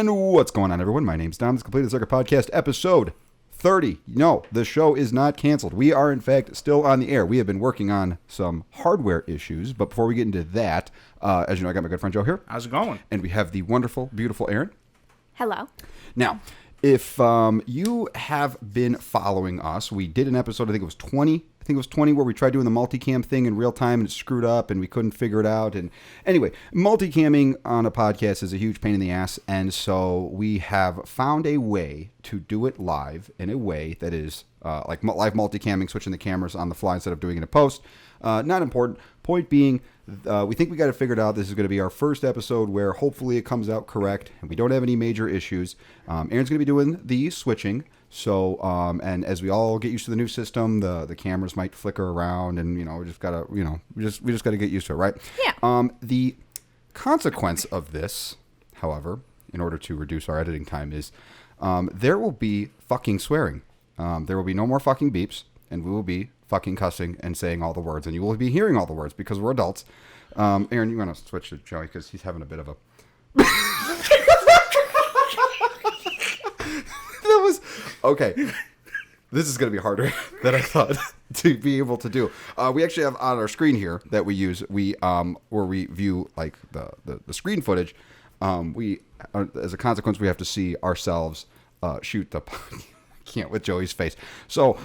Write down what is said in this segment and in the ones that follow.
And what's going on, everyone? My name's Dom. This is Completed Circuit Podcast, episode 30. No, the show is not canceled. We are, in fact, still on the air. We have been working on some hardware issues, but before we get into that, as you know, I got my good friend Joe here. How's it going? And we have the wonderful, beautiful Erin. Hello. Now, if you have been following us, we did an episode, I think it was 20, where we tried doing the multicam thing in real time and it screwed up and we couldn't figure it out. And anyway, multicamming on a podcast is a huge pain in the ass. And so we have found a way to do it live in a way that is like live multicamming, switching the cameras on the fly instead of doing it in post. Not important. Point being, we think we got it figured out. This is going to be our first episode where hopefully it comes out correct and we don't have any major issues. Erin's going to be doing the switching. So, and as we all get used to the new system, the cameras might flicker around, and we just gotta, we just gotta get used to it, right? Yeah. The consequence of this, however, in order to reduce our editing time, is there will be fucking swearing. There will be no more fucking beeps, and we will be fucking cussing and saying all the words, and you will be hearing all the words because we're adults. Erin, you want to switch to Joey because he's having a bit of a. Okay, this is going to be harder than I thought to be able to do. We actually have on our screen here that we use, where we view like the screen footage. We as a consequence, we have to see ourselves shoot the. Can't with Joey's face. So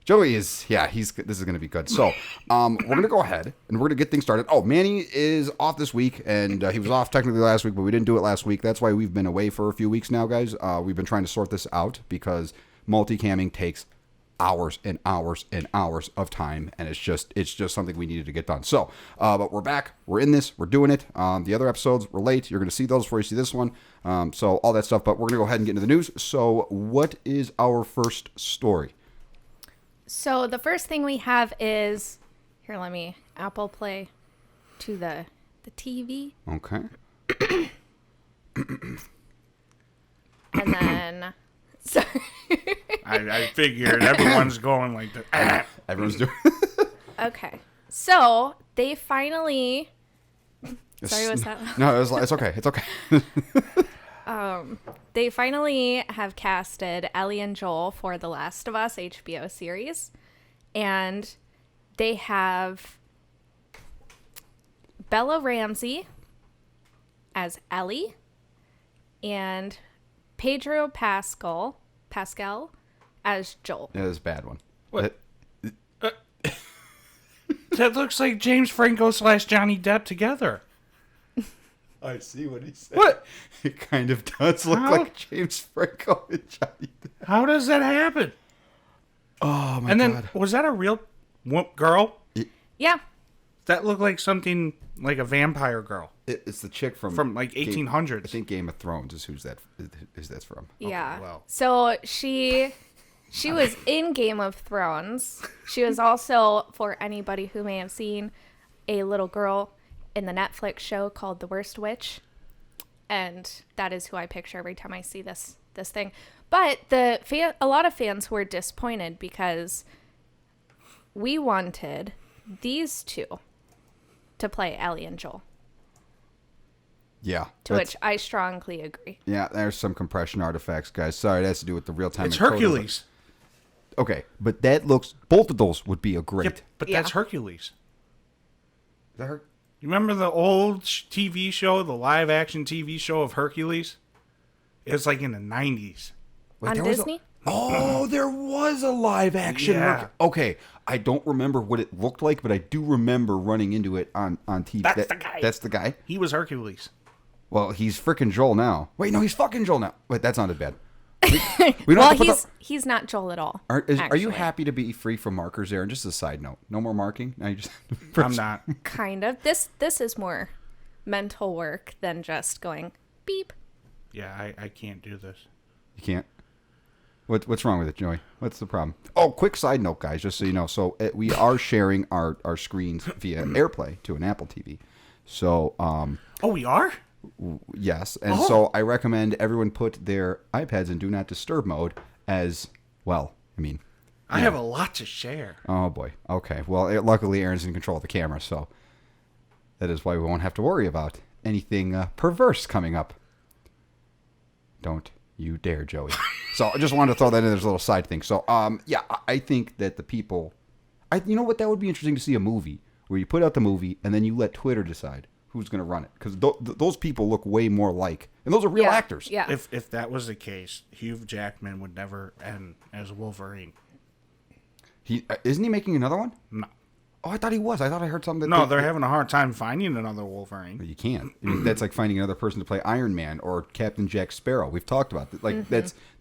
Joey is this is going to be good. So we're going to go ahead and we're going to get things started. Oh, Manny is off this week, and he was off technically last week, but we didn't do it last week. That's why we've been away for a few weeks now, guys. We've been trying to sort this out because multicamming takes hours and hours and hours of time, and it's just something we needed to get done. So, but we're back. We're in this. We're doing it. The other episodes were late. You're going to see those before you see this one. So all that stuff. But we're going to go ahead and get into the news. So what is our first story? So the first thing we have is, here, let me Apple Play to the TV. Okay. And then, sorry. I figured everyone's going like that. Everyone's doing. Okay. So they finally. Sorry, was that? No, it's okay. It's okay. They finally have casted Ellie and Joel for The Last of Us HBO series. And they have Bella Ramsey as Ellie and Pedro Pascal as Joel. That is a bad one. What? That looks like James Franco / Johnny Depp together. I see what he said. What? It kind of does look like James Franco and Johnny Depp. How does that happen? Oh, my God. And then, was that a real girl? Yeah. That looked like something like a vampire girl. It's the chick from like 1800s. I think Game of Thrones is that's from. Yeah. Okay, well. So she was in Game of Thrones. She was also, for anybody who may have seen, a little girl in the Netflix show called The Worst Witch. And that is who I picture every time I see this thing. But a lot of fans were disappointed because we wanted these two to play Ellie and Joel. Yeah. To which I strongly agree. Yeah, there's some compression artifacts, guys. Sorry, that has to do with the real-time It's encoder, Hercules. but- Okay, but both of those would be a great. Yep, but Yeah. that's Hercules. Is that her? You remember the old TV show, the live-action TV show of Hercules? It was like in the 90s. Wait, On there was Disney? there was a live action. Yeah. Okay, I don't remember what it looked like, but I do remember running into it on TV. That's the guy. That's the guy? He was Hercules. Well, he's freaking Joel now. Wait, no, he's fucking Joel now. Wait, that sounded bad. We don't Well, have to put he's not Joel at all. Are you actually. happy to be free from markers there? And just a side note, no more marking. Now you just. I'm not. Kind of. This is more mental work than just going beep. Yeah, I can't do this. You can't. What's wrong with it, Joey? What's the problem? Oh, quick side note, guys, just so you know. So we are sharing our screens via AirPlay to an Apple TV. So Oh, we are? yes, and so I recommend everyone put their iPads in Do Not Disturb mode as well. I mean, I have a lot to share. oh boy. Okay. Well, luckily Erin's in control of the camera, so that is why we won't have to worry about anything perverse coming up. Don't you dare, Joey. So I just wanted to throw that in as a little side thing. So, yeah, I think that the people, you know what, that would be interesting to see a movie where you put out the movie and then you let Twitter decide who's going to run it. Because those people look way more like, and those are real actors. Yeah. If that was the case, Hugh Jackman would never end as Wolverine. Isn't he making another one? No. Oh, I thought he was. I thought I heard something. No, they're having a hard time finding another Wolverine. You can't. I mean, that's like finding another person to play Iron Man or Captain Jack Sparrow. We've talked about that. Like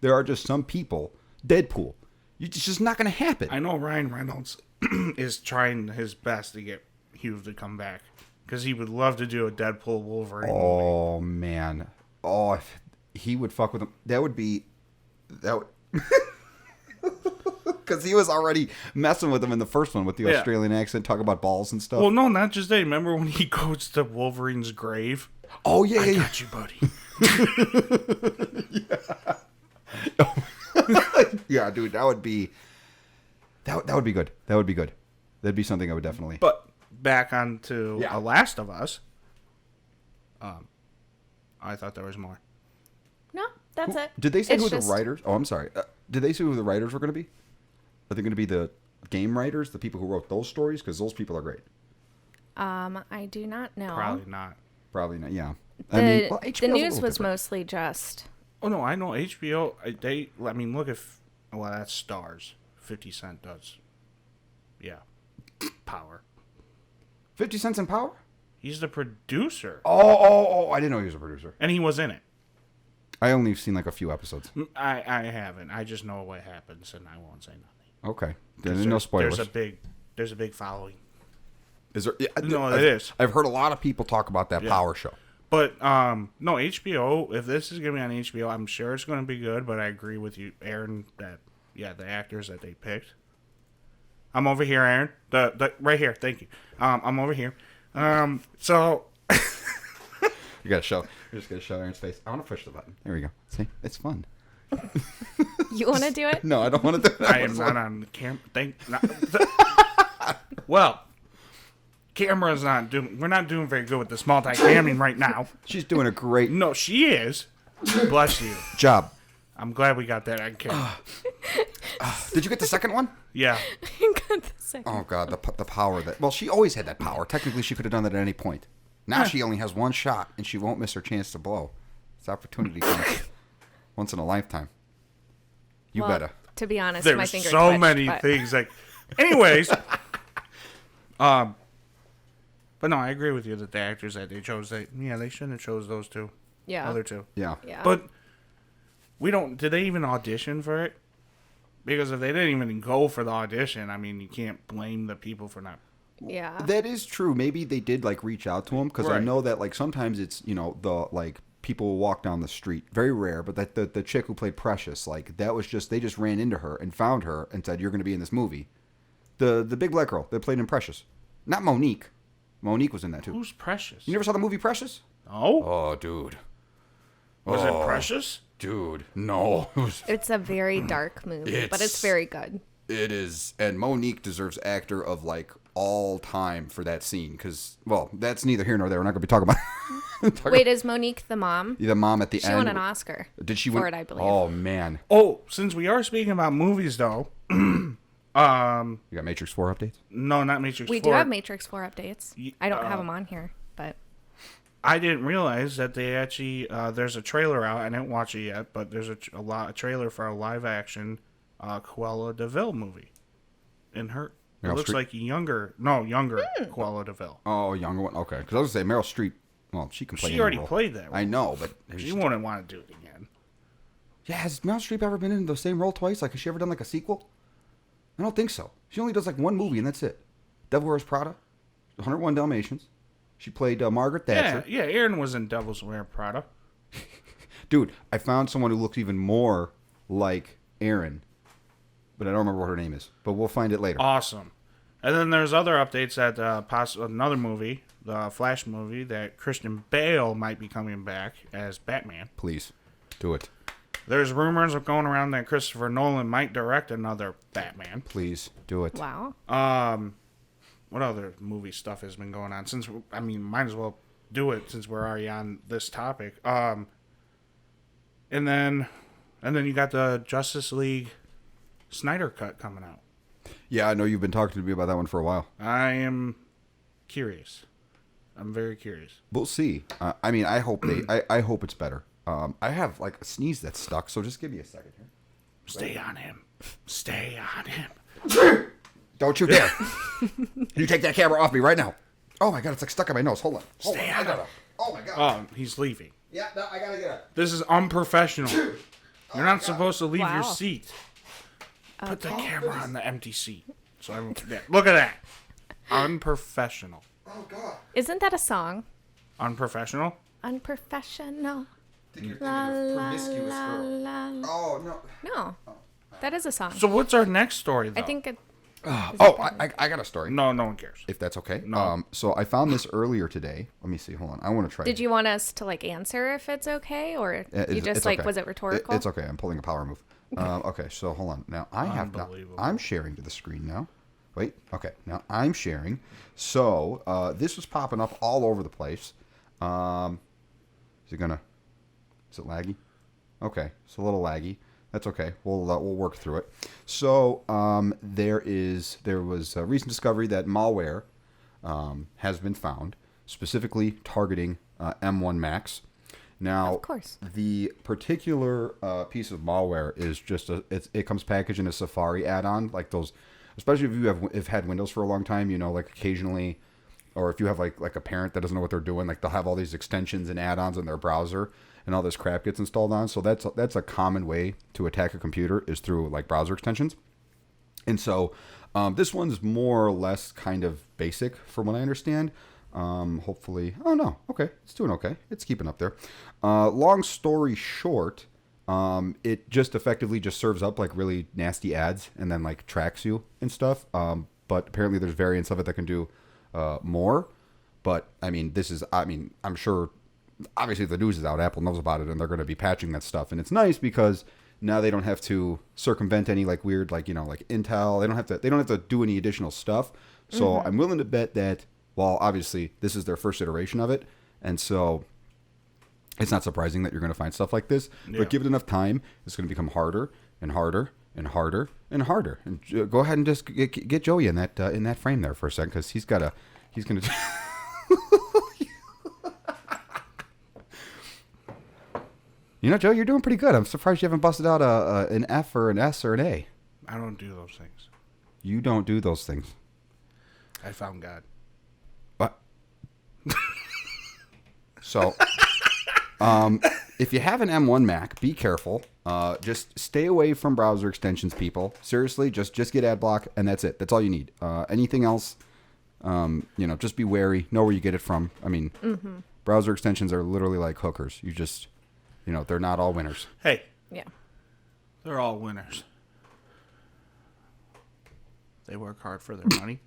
there are just some people. Deadpool. It's just not going to happen. I know Ryan Reynolds is trying his best to get Hugh to come back because he would love to do a Deadpool Wolverine. Oh man. Oh, if he would fuck with him. That would be. Because he was already messing with him in the first one with the Australian accent, talking about balls and stuff. Well, no, not just that. Remember when he goes to Wolverine's grave? Oh, yeah, I yeah. got you, buddy. Yeah, dude, that would be good. That would be good. That'd be something I would definitely. But back on to A Last of Us. I thought there was more. No, that's it. Did they say It's who just- the writers? Oh, I'm sorry. Did they say who the writers were going to be? Are they going to be the game writers, the people who wrote those stories? Because those people are great. I do not know. Probably not. Probably not. Yeah. The HBO's the a news little was different. mostly just. Oh, no, I know HBO. Look if... Well, that's Stars. 50 Cent does. Yeah. Power. 50 Cents in Power? He's the producer. Oh! I didn't know he was a producer. And he was in it. I only seen like a few episodes. I haven't. I just know what happens, and I won't say nothing. Okay. There's no spoilers. There's a big following. Is there? Yeah, No, it is. I've heard a lot of people talk about that Power show. But no, HBO. If this is gonna be on HBO, I'm sure it's gonna be good. But I agree with you, Erin. That the actors that they picked. I'm over here, Erin. The right here. Thank you. I'm over here. So You gotta show. You're just gonna show Aaron's face. I want to push the button. There we go. See, it's fun. You want to do it? No, I don't want to do that. I am not on the camera. Well, camera's not doing. We're not doing very good with this multi-camming right now. She's doing a great No, she is. Bless you. job. I'm glad we got that on camera. Did you get the second one? Yeah. Got the second. Oh God, the power that. Well, she always had that power. Technically, she could have done that at any point. Now she only has one shot, and she won't miss her chance to blow. It's opportunity comes once in a lifetime. You Well, better. To be honest, my There's finger so twitched, many but- things. Like, anyways, but no, I agree with you that the actors that they chose, they shouldn't have chose those two. Yeah. Other two. Yeah. Yeah. But did they even audition for it? Because if they didn't even go for the audition, I mean, you can't blame the people for not. Yeah. That is true. Maybe they did like reach out to him because I Right. know that like sometimes it's the like people will walk down the street. Very rare, but that the chick who played Precious, like that was just they just ran into her and found her and said you're going to be in this movie. The big black girl that played in Precious, not Monique. Monique was in that too. Who's Precious? You never saw the movie Precious? No. Oh, dude. Was it Precious? Dude, no. It's a very dark movie, but it's very good. It is, and Monique deserves actor of like all time for that scene because, well, that's neither here nor there. We're not going to be talking about. Wait, is Monique the mom? The mom at the She end. won an Oscar. Did she for win? it, I believe. Oh man, Oh, since we are speaking about movies, though, you got Matrix 4 updates? no, not Matrix 4. We do have Matrix 4 updates. I don't have them on here, but I didn't realize that they actually there's a trailer out. I didn't watch it yet, but there's a trailer for a live action Cruella de Vil movie. In her, it Meryl looks Streep? like younger Cruella de Vil. Oh, younger one. Okay, because I was gonna say Meryl Streep. Well, she can play. She any already role. played that role. I know, but She wouldn't want to do it again. yeah, has Meryl Streep ever been in the same role twice? Like, has she ever done like a sequel? I don't think so. She only does like one movie and that's it. Devil Wears Prada, 101 Dalmatians. She played Margaret Thatcher. Yeah, Erin was in Devil's Wear Prada. Dude, I found someone who looks even more like Erin, but I don't remember what her name is. But we'll find it later. Awesome. And then there's other updates that another movie, the Flash movie, that Christian Bale might be coming back as Batman. Please, do it. There's rumors of going around that Christopher Nolan might direct another Batman. Please, do it. wow. What other movie stuff has been going on? Might as well do it since we're already on this topic. And then you got the Justice League Snyder cut coming out. Yeah, I know you've been talking to me about that one for a while. I am curious. I'm very curious. We'll see. I mean, I hope I hope it's better. I have like a sneeze that's stuck, so just give me a second here. Stay on him. Stay on him. Don't you dare! You take that camera off me right now. Oh my god, it's like stuck in my nose. Hold on. Stay on him. Oh my god. Oh, he's leaving. Yeah, no, I gotta get it. This is unprofessional. You're not supposed to leave your Wow. seat. Put the camera on the empty seat. So everyone can, yeah, look at that. Unprofessional. Oh god. Isn't that a song? Unprofessional? Unprofessional. You're La, a la, promiscuous la, girl. la. Oh no. No, that is a song. So what's our next story, though? I think it. Oh, I got a story. No one cares. If that's okay. No. So I found this earlier today. Let me see. Hold on. I want to try. Did you want us to like answer if it's okay, or you just it's like okay. was it rhetorical? It's okay. I'm pulling a power move. Okay. So hold on. Now I have. Now, Unbelievable. I'm sharing to the screen now. Wait. Okay. Now I'm sharing. So this was popping up all over the place. Is it gonna? Is it laggy? Okay. It's a little laggy. That's okay. We'll work through it. So there was a recent discovery that malware has been found, specifically targeting M1 Max. Now, Of course. the particular piece of malware is just it comes packaged in a Safari add-on, like those. Especially if you have had Windows for a long time, you know, like occasionally, or if you have like a parent that doesn't know what they're doing, like they'll have all these extensions and add-ons in their browser, and all this crap gets installed on. So that's a common way to attack a computer is through like browser extensions. And so this one's more or less kind of basic from what I understand. Hopefully, oh no, okay, it's doing okay. It's keeping up there. Long story short, it just effectively just serves up like really nasty ads and then like tracks you and stuff. But apparently there's variants of it that can do more. But I mean, I'm sure. Obviously, the news is out. Apple knows about it, and they're going to be patching that stuff. And it's nice because now they don't have to circumvent any like weird, like like Intel. They don't have to do any additional stuff. So I'm willing to bet that. Well, obviously, this is their first iteration of it, and so it's not surprising that you're going to find stuff like this. Yeah. But give it enough time, it's going to become harder and harder and harder and harder. And go ahead and just get Joey in that frame there for a second, because he's going to. You know, Joe, you're doing pretty good. I'm surprised you haven't busted out an F or an S or an A. I don't do those things. You don't do those things. I found God. What? So, if you have an M1 Mac, be careful. Just stay away from browser extensions, people. Seriously, just get ad block, and that's it. That's all you need. Anything else, just be wary. Know where you get it from. I mean, browser extensions are literally like hookers. You just... they're not all winners. Hey, Yeah. they're all winners. They work hard for their money.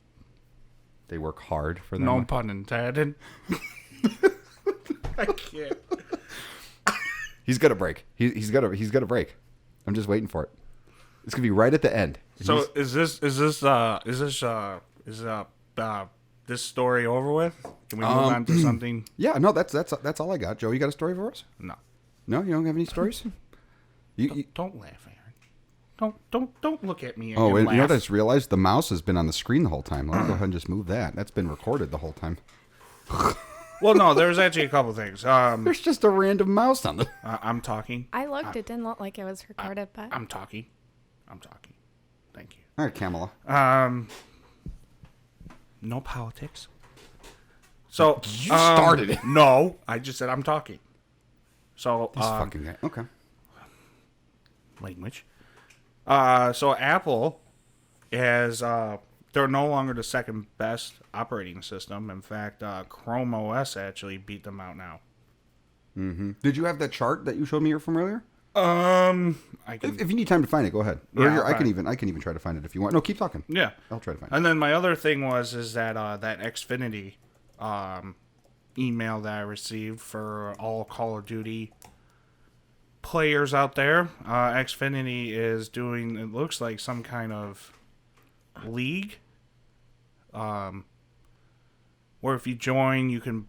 They work hard for them. No pun intended. I can't. He's gonna break. He's gonna break. I'm just waiting for it. It's gonna be right at the end. So is this this story over with? Can we move on to something? Yeah, no, that's all I got. Joe, you got a story for us? No. No, you don't have any stories? Don't laugh, Aaron. Don't look at me. Oh, and and you know what I laugh. just realized? The mouse has been on the screen the whole time. Let me go ahead and just move that. That's been recorded the whole time. Well, no, there's actually a couple things. There's just a random mouse on the... I'm talking. I looked. It didn't look like it was recorded, but I'm talking. Thank you. All right, Kamala. No politics. So You started it. No, I just said I'm talking. So This fucking guy. Okay. language. So Apple is they're no longer the second best operating system. In fact, Chrome OS actually beat them out now. Mm-hmm. Did you have that chart that you showed me from earlier? I can, If you need time to find it, go ahead. Or Yeah, here, I'll I can find even try to find it if you want. No, keep talking. yeah. I'll try to find it. And then my other thing is that that Xfinity email that I received for all Call of Duty players out there. Xfinity is doing, it looks like some kind of league. where if you join, you can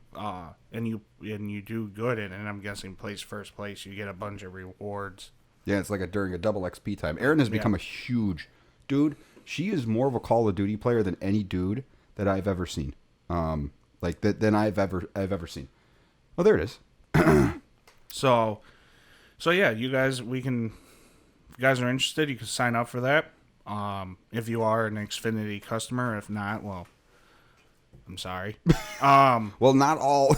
and you do good in it. And I'm guessing first place, you get a bunch of rewards. Yeah, it's like during a double XP time. Erin has become a huge dude. She is more of a Call of Duty player than any dude that I've ever seen. Than I've ever seen. Oh, there it is. So yeah, you guys, if you guys are interested, you can sign up for that. If you are an Xfinity customer, if not, well, I'm sorry. Well, not all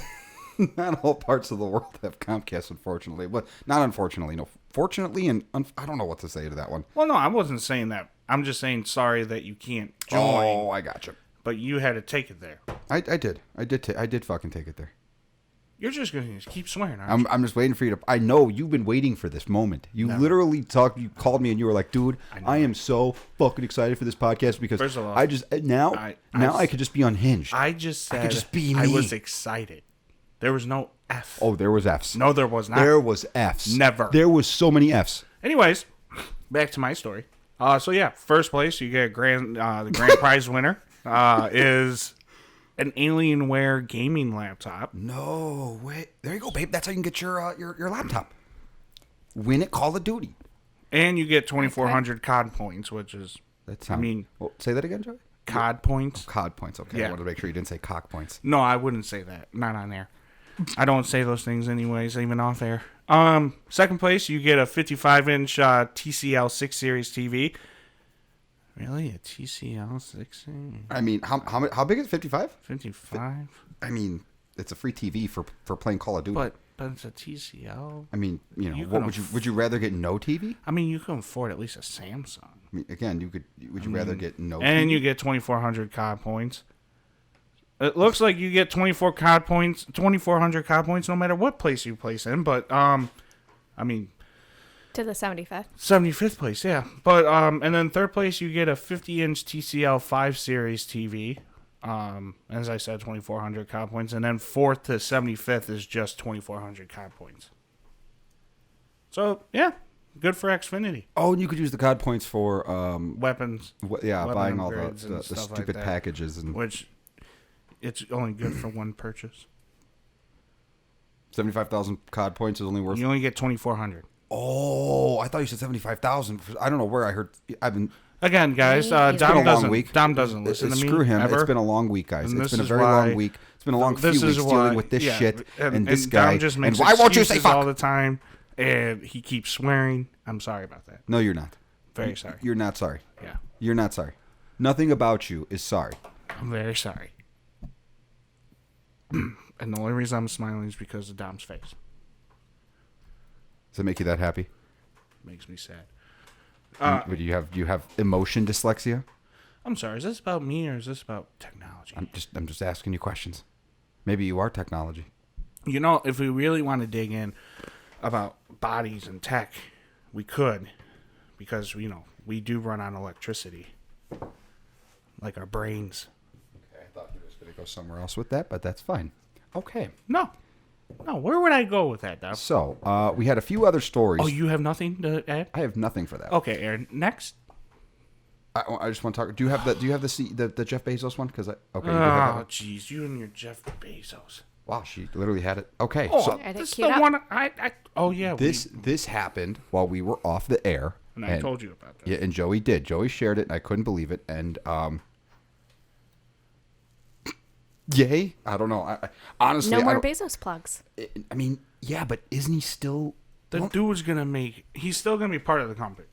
parts of the world have Comcast, unfortunately. But not unfortunately, no. Fortunately, and I don't know what to say to that one. Well, no, I wasn't saying that. I'm just saying sorry that you can't join. Oh, I gotcha. But you had to take it there. I did fucking take it there. You're just going to keep swearing, aren't you? I'm just waiting for you to... I know you've been waiting for this moment. You literally you called me and you were like, dude, I am so fucking excited for this podcast because First of all, I could just be unhinged. I just said I could just be me. I was excited. There was no F. Oh, there was Fs. No, there was not. There was Fs. Never. There was so many Fs. Anyways, back to my story. So yeah, first place, you get the grand prize winner is an Alienware gaming laptop. No way. There you go, babe. That's how you can get your laptop. Win at Call of Duty. And you get 2,400 COD points, which is... say that again, Joey? COD points. COD points, okay. Yeah. I wanted to make sure you didn't say cock points. No, I wouldn't say that. Not on air. I don't say those things anyways, even off air. Second place, you get a 55-inch TCL 6 Series TV. Really? A TCL 6? I mean, how big is 55? 55? I mean, it's a free TV for playing Call of Duty. But it's a TCL. I mean, what would you rather get no TV? I mean, you can afford at least a Samsung. I mean, again, would you rather get no TV? And you get 2,400 COD points. It looks like you get 2,400 COD points no matter what place you place in, but I mean, to the 75th. 75th place, yeah. But and then third place you get a 50-inch TCL 5 Series TV. As I said, 2,400 COD points, and then fourth to 75th is just 2,400 COD points. So yeah, good for Xfinity. Oh, and you could use the COD points for Weapons. Buying all the stuff stupid like packages and which it's only good for one purchase. 75,000 COD points is only worth. You only get 2,400. Oh, I thought you said 75,000. I don't know where I heard. Again, guys, Dom doesn't listen to me. Screw him. Ever. It's been a long week, guys. And it's been a very long week. It's been a long few weeks dealing with this shit and this guy. Dom just makes and why won't you say fuck all the time? And he keeps swearing. I'm sorry about that. No, you're not. Very sorry. You're not sorry. Yeah. You're not sorry. Nothing about you is sorry. I'm very sorry. And the only reason I'm smiling is because of Dom's face. Does it make you that happy? Makes me sad. Do you have emotion dyslexia? I'm sorry. Is this about me or is this about technology? I'm just asking you questions. Maybe you are technology. You know, if we really want to dig in about bodies and tech, we could, because we do run on electricity, like our brains. Okay, I thought you were just going to go somewhere else with that, but that's fine. Okay. No, where would I go with that, Dom? So, we had a few other stories. Oh, you have nothing to add? I have nothing for that. Okay, Aaron. Next. I just want to talk. Do you have the Jeff Bezos one? Because Oh, jeez, you and your Jeff Bezos. Wow, she literally had it. Okay, oh, so this is the one. Oh yeah. This happened while we were off the air, and I told you about that. Yeah, and Joey did. Joey shared it, and I couldn't believe it. And yay! I don't know. I honestly, no more Bezos plugs. I mean, yeah, but isn't he still? Dude's gonna make. He's still gonna be part of the company.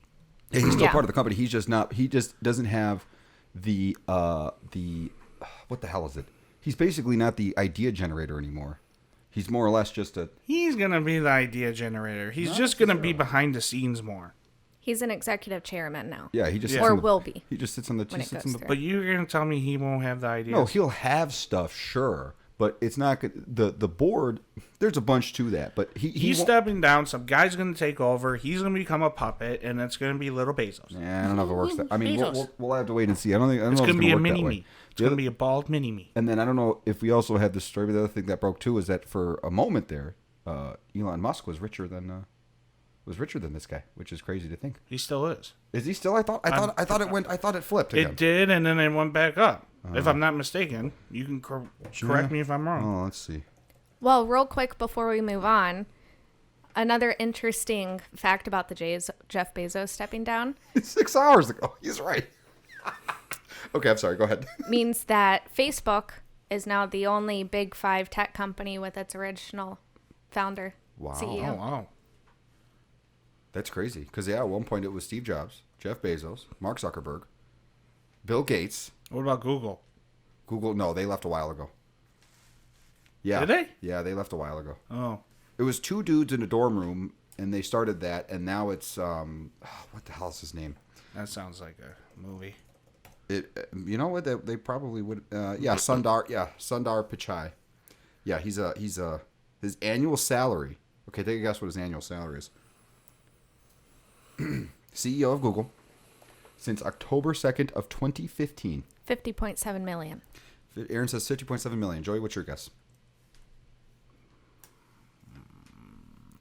Yeah, he's still part of the company. He's just not. He just doesn't have the what the hell is it? He's basically not the idea generator anymore. He's more or less just a... He's going to be the idea generator. He's just going to be behind the scenes more. He's an executive chairman now. Yeah, he just... Or will be. He just sits on the... But you're going to tell me he won't have the ideas? No, he'll have stuff, sure. But it's not... The board, there's a bunch to that. But he's stepping down. Some guy's going to take over. He's going to become a puppet. And it's going to be little Bezos. Yeah, I don't know if it works that... I mean, we'll have to wait and see. I don't know it's if going to be a work mini-me. It's going to be a bald mini-me. And then I don't know if we also had this story. The other thing that broke too is that for a moment there, Elon Musk was richer than was richer than this guy, which is crazy to think. He still is. Is he still? I thought it flipped again. It did, and then it went back up. If I'm not mistaken, you can correct me if I'm wrong. Oh, let's see. Well, real quick before we move on, another interesting fact about the Jeff Bezos stepping down 6 hours ago. He's right. Okay, I'm sorry. Go ahead. means that Facebook is now the only big 5 tech company with its original founder, Wow. CEO. Oh, wow. That's crazy. Because, yeah, at one point it was Steve Jobs, Jeff Bezos, Mark Zuckerberg, Bill Gates. What about Google? Google, no, they left a while ago. Yeah. Did they? Yeah, they left a while ago. Oh. It was 2 dudes in a dorm room, and they started that, and now it's, what the hell is his name? That sounds like a movie. You know what? They probably would, Sundar Pichai. Yeah, his annual salary. Okay, take a guess what his annual salary is. CEO of Google since October 2nd of 2015. 50.7 million. Erin says 50.7 million. Joey, what's your guess?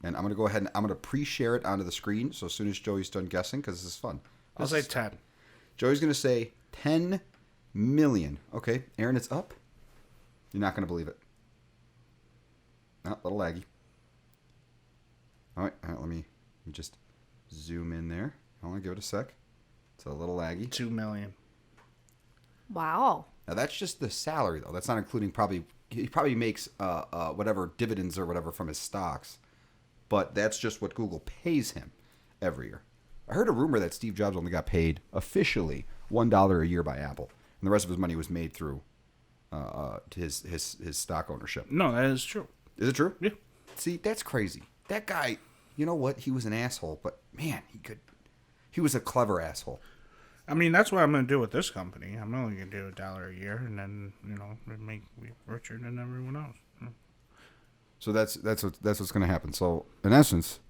And I'm going to go ahead and I'm going to pre-share it onto the screen. So as soon as Joey's done guessing, because this is fun. I'll say 10. Joey's going to say 10 million. Okay, Erin, it's up. You're not going to believe it. Oh, a little laggy. All right, let me just zoom in there. I want to give it a sec. It's a little laggy. 2 million. Wow. Now that's just the salary though. That's not including he probably makes whatever dividends or whatever from his stocks. But that's just what Google pays him every year. I heard a rumor that Steve Jobs only got paid officially $1 a year by Apple, and the rest of his money was made through his stock ownership. No, that is true. Is it true? Yeah. See, that's crazy. That guy, you know what? He was an asshole, but man, he was a clever asshole. I mean, that's what I'm going to do with this company. I'm only going to do $1 a year, and then, make me richer than everyone else. So that's what's going to happen. So in essence,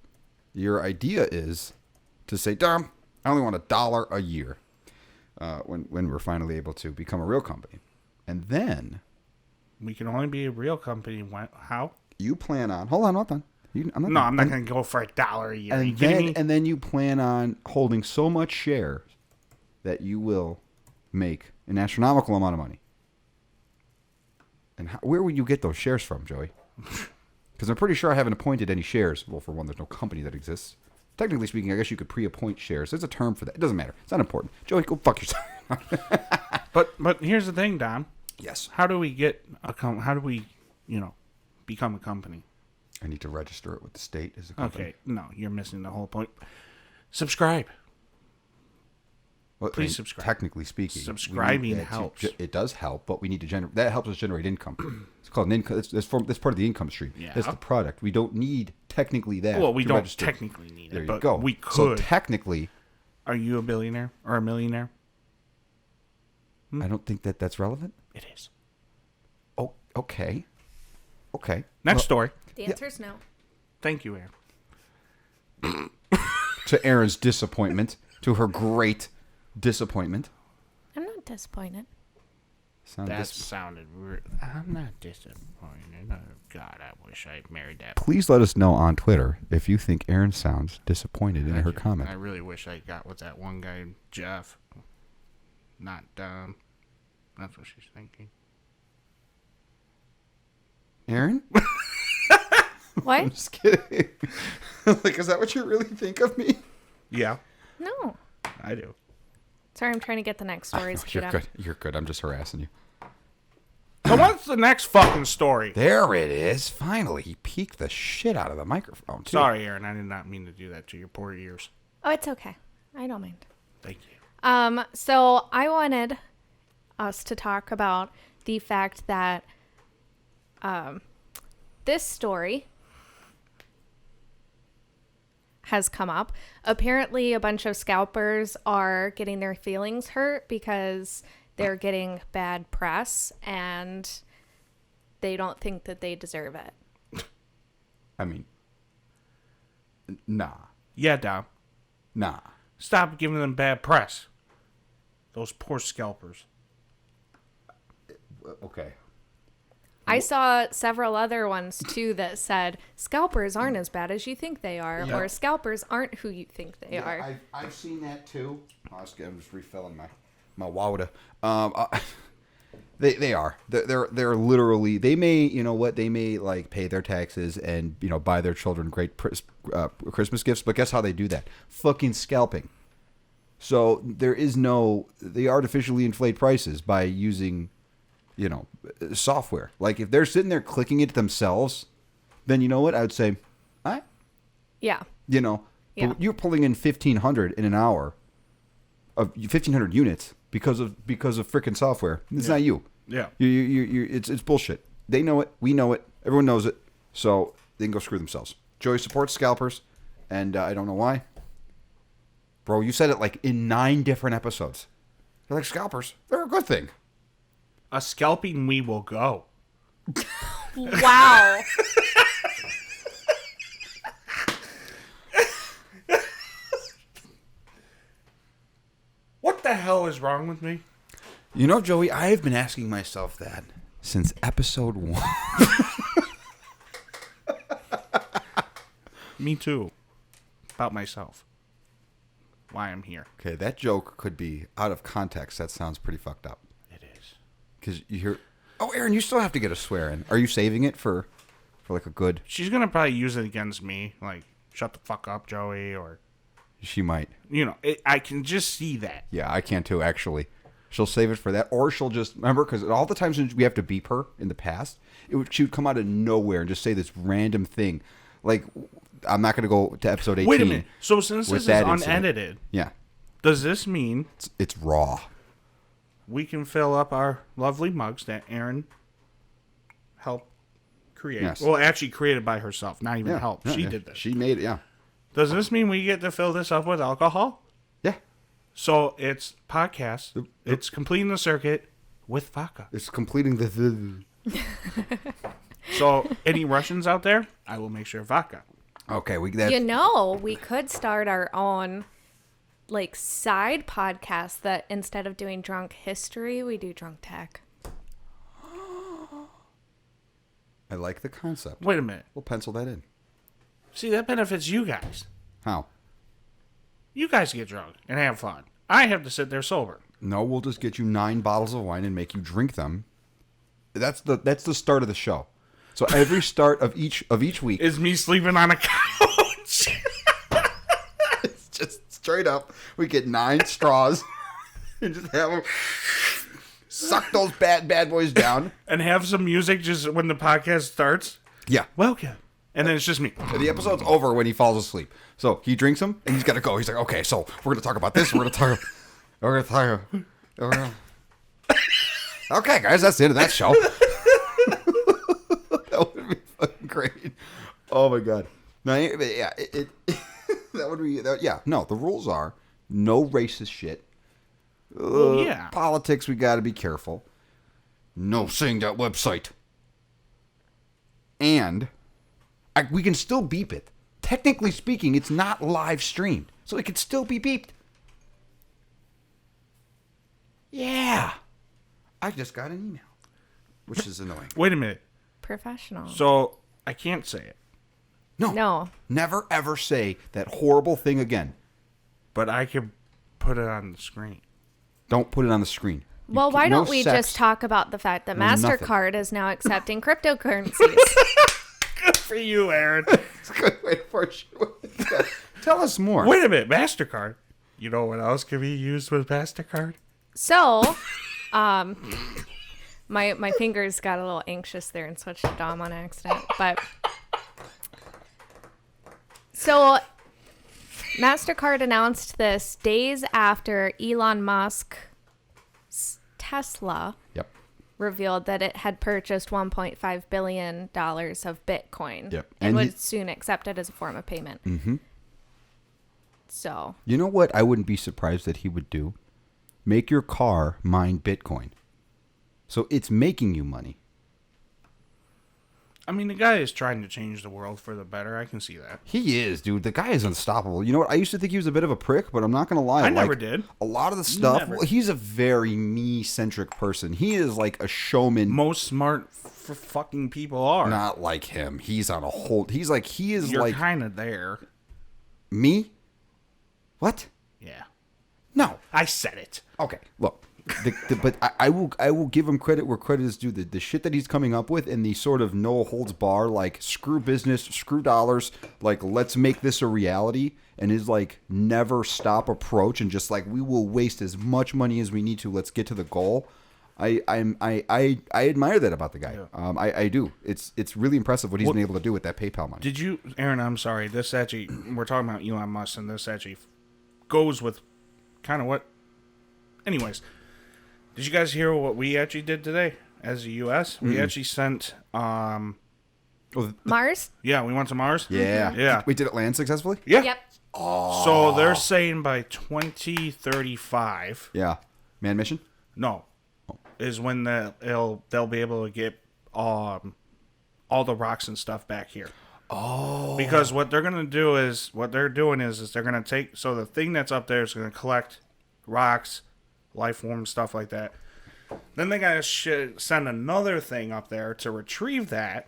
your idea is to say, "Damn, I only want $1 a year." When we're finally able to become a real company, and then We can only be a real company. How? you plan on I'm not done. I'm not going to go for $1 a year. Are you And kidding me? then you plan on holding so much shares that you will make an astronomical amount of money. And where would you get those shares from, Joey? Because I'm pretty sure I haven't appointed any shares. Well, for one, there's no company that exists. Technically speaking, I guess you could pre-appoint shares. There's a term for that. It doesn't matter. It's not important. Joey, go fuck yourself. But here's the thing, Dom. Yes. How do we get how do we, become a company? I need to register it with the state as a company. Okay, no, you're missing the whole point. Subscribe. Well, Please subscribe. Technically speaking, Subscribing we need that helps. It does help, but we need to generate. That helps us generate income. It's called an income. That's part of the income stream. Yeah. That's the product. We don't need technically that. Well, we to don't register. technically need it, There you but go. we So could. technically, Are you a billionaire or a millionaire? I don't think that's relevant. It is. Oh, okay. Okay. Next story. The answer is no. Thank you, Erin. To Erin's disappointment, to her great disappointment. I'm not disappointed. That sounded weird. I'm not disappointed. Oh, God, I wish I married that. Please let us know on Twitter if you think Erin sounds disappointed in her comment. I really wish I got with that one guy, Jeff. Not Dom. That's what she's thinking. Erin? What? I'm just kidding. Like, is that what you really think of me? Yeah, No. I do. Sorry, I'm trying to get the next stories. You're queued up. good. You're good. I'm just harassing you. So what's the next fucking story? There it is. Finally, he peeked the shit out of the microphone, too. Sorry, Erin. I did not mean to do that to your poor ears. Oh, it's okay. I don't mind. Thank you. So I wanted us to talk about the fact that this story has come up. Apparently, a bunch of scalpers are getting their feelings hurt because they're getting bad press and they don't think that they deserve it. I mean, nah. Yeah, Dom. Nah. Stop giving them bad press. Those poor scalpers. Okay. I saw several other ones too that said scalpers aren't as bad as you think they are, or scalpers aren't who you think they are. I've seen that too. I'm just refilling my water. They are. They're literally. They may, you know what? They may like pay their taxes and, you know, buy their children great Christmas gifts. But guess how they do that? Fucking scalping. So there is no. They artificially inflate prices by using, you know, software. Like if they're sitting there clicking it themselves, then you know what? I would say, all right. Yeah. You know, but you're pulling in 1,500 in an hour of 1,500 units because of freaking software. It's not you. Yeah. It's bullshit. They know it. We know it. Everyone knows it. So they can go screw themselves. Joey supports scalpers, and I don't know why. Bro, you said it like in 9 different episodes. They're like scalpers. They're a good thing. A scalping we will go. Wow. What the hell is wrong with me? You know, Joey, I have been asking myself that since episode 1. Me too. About myself. Why I'm here. Okay, that joke could be out of context. That sounds pretty fucked up. It is. Because you hear... Oh, Erin, you still have to get a swear in. Are you saving it for like a good... She's going to probably use it against me. Like, shut the fuck up, Joey, or... She might. You know, I can just see that. Yeah, I can too, actually. She'll save it for that. Or she'll just... Remember, because all the times we have to beep her in the past, she would come out of nowhere and just say this random thing. Like, I'm not going to go to episode 18. Wait a minute. So since this is unedited... Yeah. Does this mean... It's raw. We can fill up our lovely mugs that Erin helped create. Yes. Well, actually created by herself. Not even help. She did this. She made it, yeah. Does this mean we get to fill this up with alcohol? Yeah. So it's podcast. It's completing the circuit with vodka. It's completing the... So any Russians out there, I will make sure vodka. Okay, we could start our own like side podcast that instead of doing drunk history, we do drunk tech. I like the concept. Wait a minute. We'll pencil that in. See, that benefits you guys. How? You guys get drunk and have fun. I have to sit there sober. No, we'll just get you 9 bottles of wine and make you drink them. That's the start of the show. So every start of each week is me sleeping on a couch. It's just straight up. We get 9 straws and just have them suck those bad boys down and have some music just when the podcast starts. Yeah. Welcome. And then it's just me. And the episode's over when he falls asleep. So he drinks them and he's got to go. He's like, okay, so we're going to talk about this. We're going to talk. Okay, guys, that's the end of that show. That would be fucking great. Oh my god. No, yeah, that would be. Yeah, no. The rules are no racist shit. Yeah. Politics, we got to be careful. No saying that website. And we can still beep it. Technically speaking, it's not live streamed, so it could still be beeped. Yeah. I just got an email, which is annoying. Wait a minute. Professional. So I can't say it. No. Never ever say that horrible thing again. But I can put it on the screen. Don't put it on the screen. Well, why don't we just talk about the fact that Mastercard is now accepting cryptocurrencies? Good for you, Erin. It's a good way for you. Tell us more. Wait a minute, Mastercard. You know what else can be used with Mastercard? So, my fingers got a little anxious there and switched to Dom on accident. But so Mastercard announced this days after Elon Musk's Tesla revealed that it had purchased $1.5 billion of Bitcoin. Yep. And would soon accept it as a form of payment. Mm-hmm. So. You know what I wouldn't be surprised that he would do? Make your car mine Bitcoin. So it's making you money. I mean, the guy is trying to change the world for the better. I can see that. He is, dude. The guy is unstoppable. You know what? I used to think he was a bit of a prick, but I'm not going to lie. I never did. A lot of the stuff, Never. well, he's a very me-centric person. He is like a showman. Most smart fucking people are. Not like him. He's on a whole... He is You're like... kind of there. Me? What? Yeah. No. I said it. Okay, look. But I will give him credit where credit is due. The shit that he's coming up with and the sort of no holds bar, like screw business, screw dollars, like let's make this a reality, and his like never stop approach and just like we will waste as much money as we need to. Let's get to the goal. I admire that about the guy. Yeah. I do. It's really impressive what he's been able to do with that PayPal money. Did you, Aaron? I'm sorry. This actually, we're talking about Elon Musk, and this actually goes with kind of what. Anyways. Did you guys hear what we actually did today as the U.S.? We actually sent... Mars? Yeah, we went to Mars. Yeah. Yeah. Wait, did it land successfully? Yeah. Yep. So they're saying by 2035... Yeah. Man mission? No. Is when they'll be able to get all the rocks and stuff back here. Oh. Because what they're going to do is... What they're doing is they're going to take... So the thing that's up there is going to collect rocks... life form stuff like that. Then they gotta send another thing up there to retrieve that.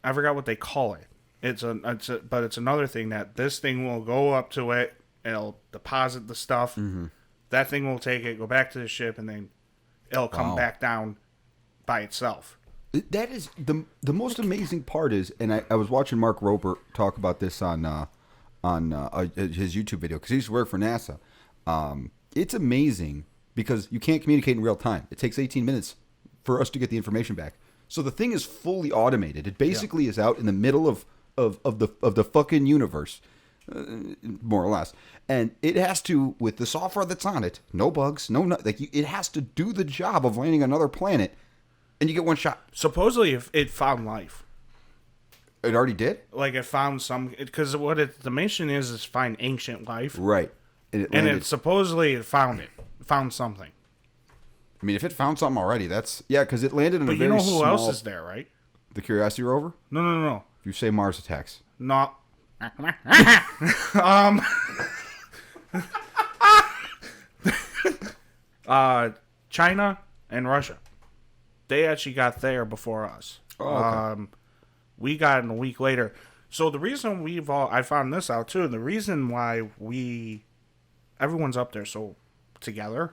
I forgot what they call it. But it's another thing that this thing will go up to it. It'll deposit the stuff. Mm-hmm. That thing will take it, go back to the ship, and then it'll come back down by itself. That is the most amazing part is, and I was watching Mark Rober talk about this on his YouTube video because he used to work for NASA. It's amazing because you can't communicate in real time. It takes 18 minutes for us to get the information back. So the thing is fully automated. It basically is out in the middle of the fucking universe, more or less. And it has to, with the software that's on it, no bugs, it has to do the job of landing on another planet, and you get one shot. Supposedly, if it found life. It already did? Like it found some, because the mission is find ancient life. Right. And it supposedly found something. I mean, if it found something already, that's... Yeah, because it landed in a But very you know who small... else is there, right? The Curiosity rover? No. If you say Mars attacks. Not... China and Russia. They actually got there before us. Oh, okay. We got it a week later. So the reason I found this out too, the reason why everyone's up there so together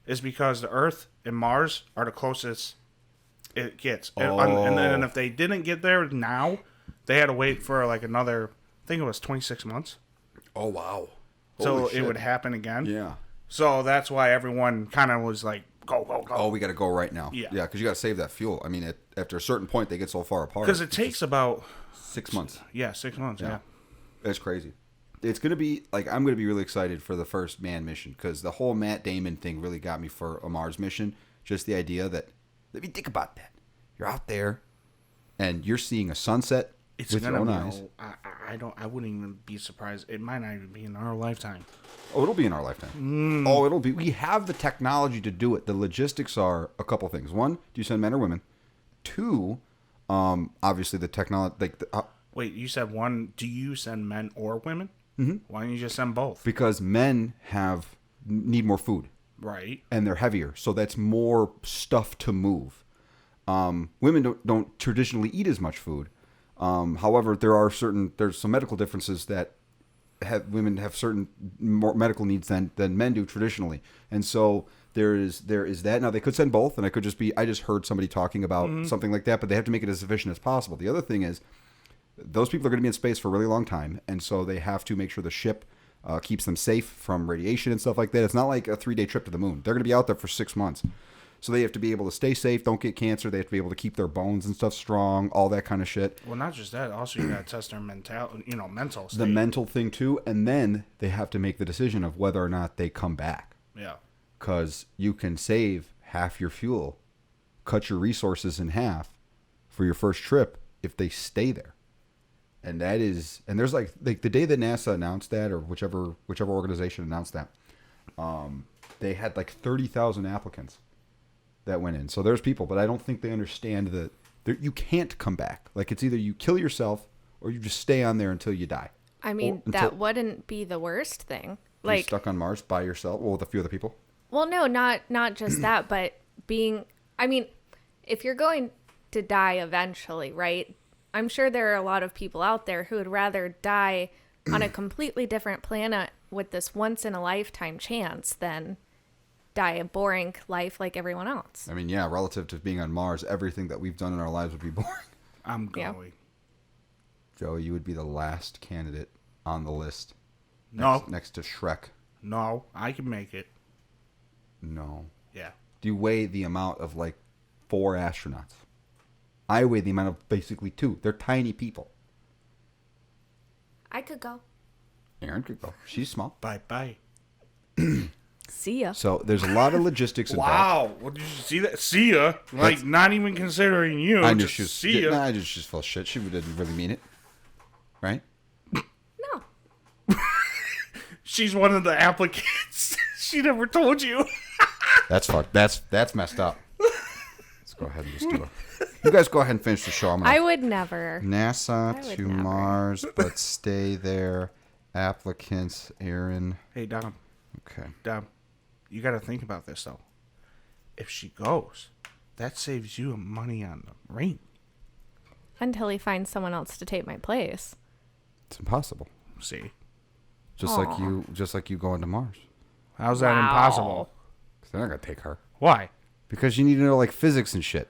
is because the Earth and Mars are the closest it gets. And then if they didn't get there now, they had to wait for like another, I think it was 26 months. Oh, wow. So it would happen again. Yeah. So that's why everyone kind of was like, go. Oh, we got to go right now. Yeah. Yeah, because you got to save that fuel. I mean, after a certain point, they get so far apart. Because it takes about 6 months. Yeah, 6 months. Yeah. That's crazy. It's going to be, like, I'm going to be really excited for the first manned mission because the whole Matt Damon thing really got me for a Mars mission. Just the idea that, let me think about that. You're out there and you're seeing a sunset with your own eyes. I wouldn't even be surprised. It might not even be in our lifetime. Oh, it'll be in our lifetime. Oh, it'll be. We have the technology to do it. The logistics are a couple things. One, do you send men or women? Two, obviously the technology. Wait, you said one. Do you send men or women? Mm-hmm. Why don't you just send both? Because men need more food. Right. And they're heavier, so that's more stuff to move. Women don't traditionally eat as much food. However, there's some medical differences that women have certain more medical needs than men do traditionally, and so there is that. Now they could send both, and I just heard somebody talking about something like that, but they have to make it as efficient as possible. The other thing is, those people are going to be in space for a really long time, and so they have to make sure the ship keeps them safe from radiation and stuff like that. It's not like a 3-day trip to the moon. They're going to be out there for 6 months. So they have to be able to stay safe, don't get cancer. They have to be able to keep their bones and stuff strong, all that kind of shit. Well, not just that. Also, you got to test their mental state. The mental thing, too. And then they have to make the decision of whether or not they come back. Yeah. Because you can save half your fuel, cut your resources in half for your first trip if they stay there. And that is... And there's like the day that NASA announced that, or whichever organization announced that, they had like 30,000 applicants that went in. So there's people, but I don't think they understand You can't come back. Like, it's either you kill yourself or you just stay on there until you die. I mean, that wouldn't be the worst thing. You're Like, stuck on Mars by yourself, well, with a few other people. well, no, not just that, but being, I mean, if you're going to die eventually, right? I'm sure there are a lot of people out there who would rather die on a completely different planet with this once in a lifetime chance than die a boring life like everyone else. I mean, yeah, relative to being on Mars, everything that we've done in our lives would be boring. I'm going. Yeah. Joey, you would be the last candidate on the list. No. Next to Shrek. No, I can make it. No. Yeah. Do you weigh the amount of, like, 4 astronauts? I weigh the amount of basically 2. They're tiny people. I could go. Erin could go. She's small. Bye-bye. See ya. So there's a lot of logistics involved. Wow. Well, did you see that? See ya. Like, not even considering you. I knew just she was. see ya. Nah, I just she's full of shit. She didn't really mean it, right? No. She's one of the applicants. She never told you. That's fucked. That's messed up. Let's go ahead and just do it. You guys go ahead and finish the show. I'm gonna I would never. NASA to never. Mars, but stay there. Applicants, Erin. Hey, Dom. Okay. Dom, you got to think about this, though. If she goes, that saves you money on the ring. Until he finds someone else to take my place. It's impossible. See? Just like you going to Mars. How's that Wow. impossible? 'Cause they're not gonna take her. Why? Because you need to know, like, physics and shit.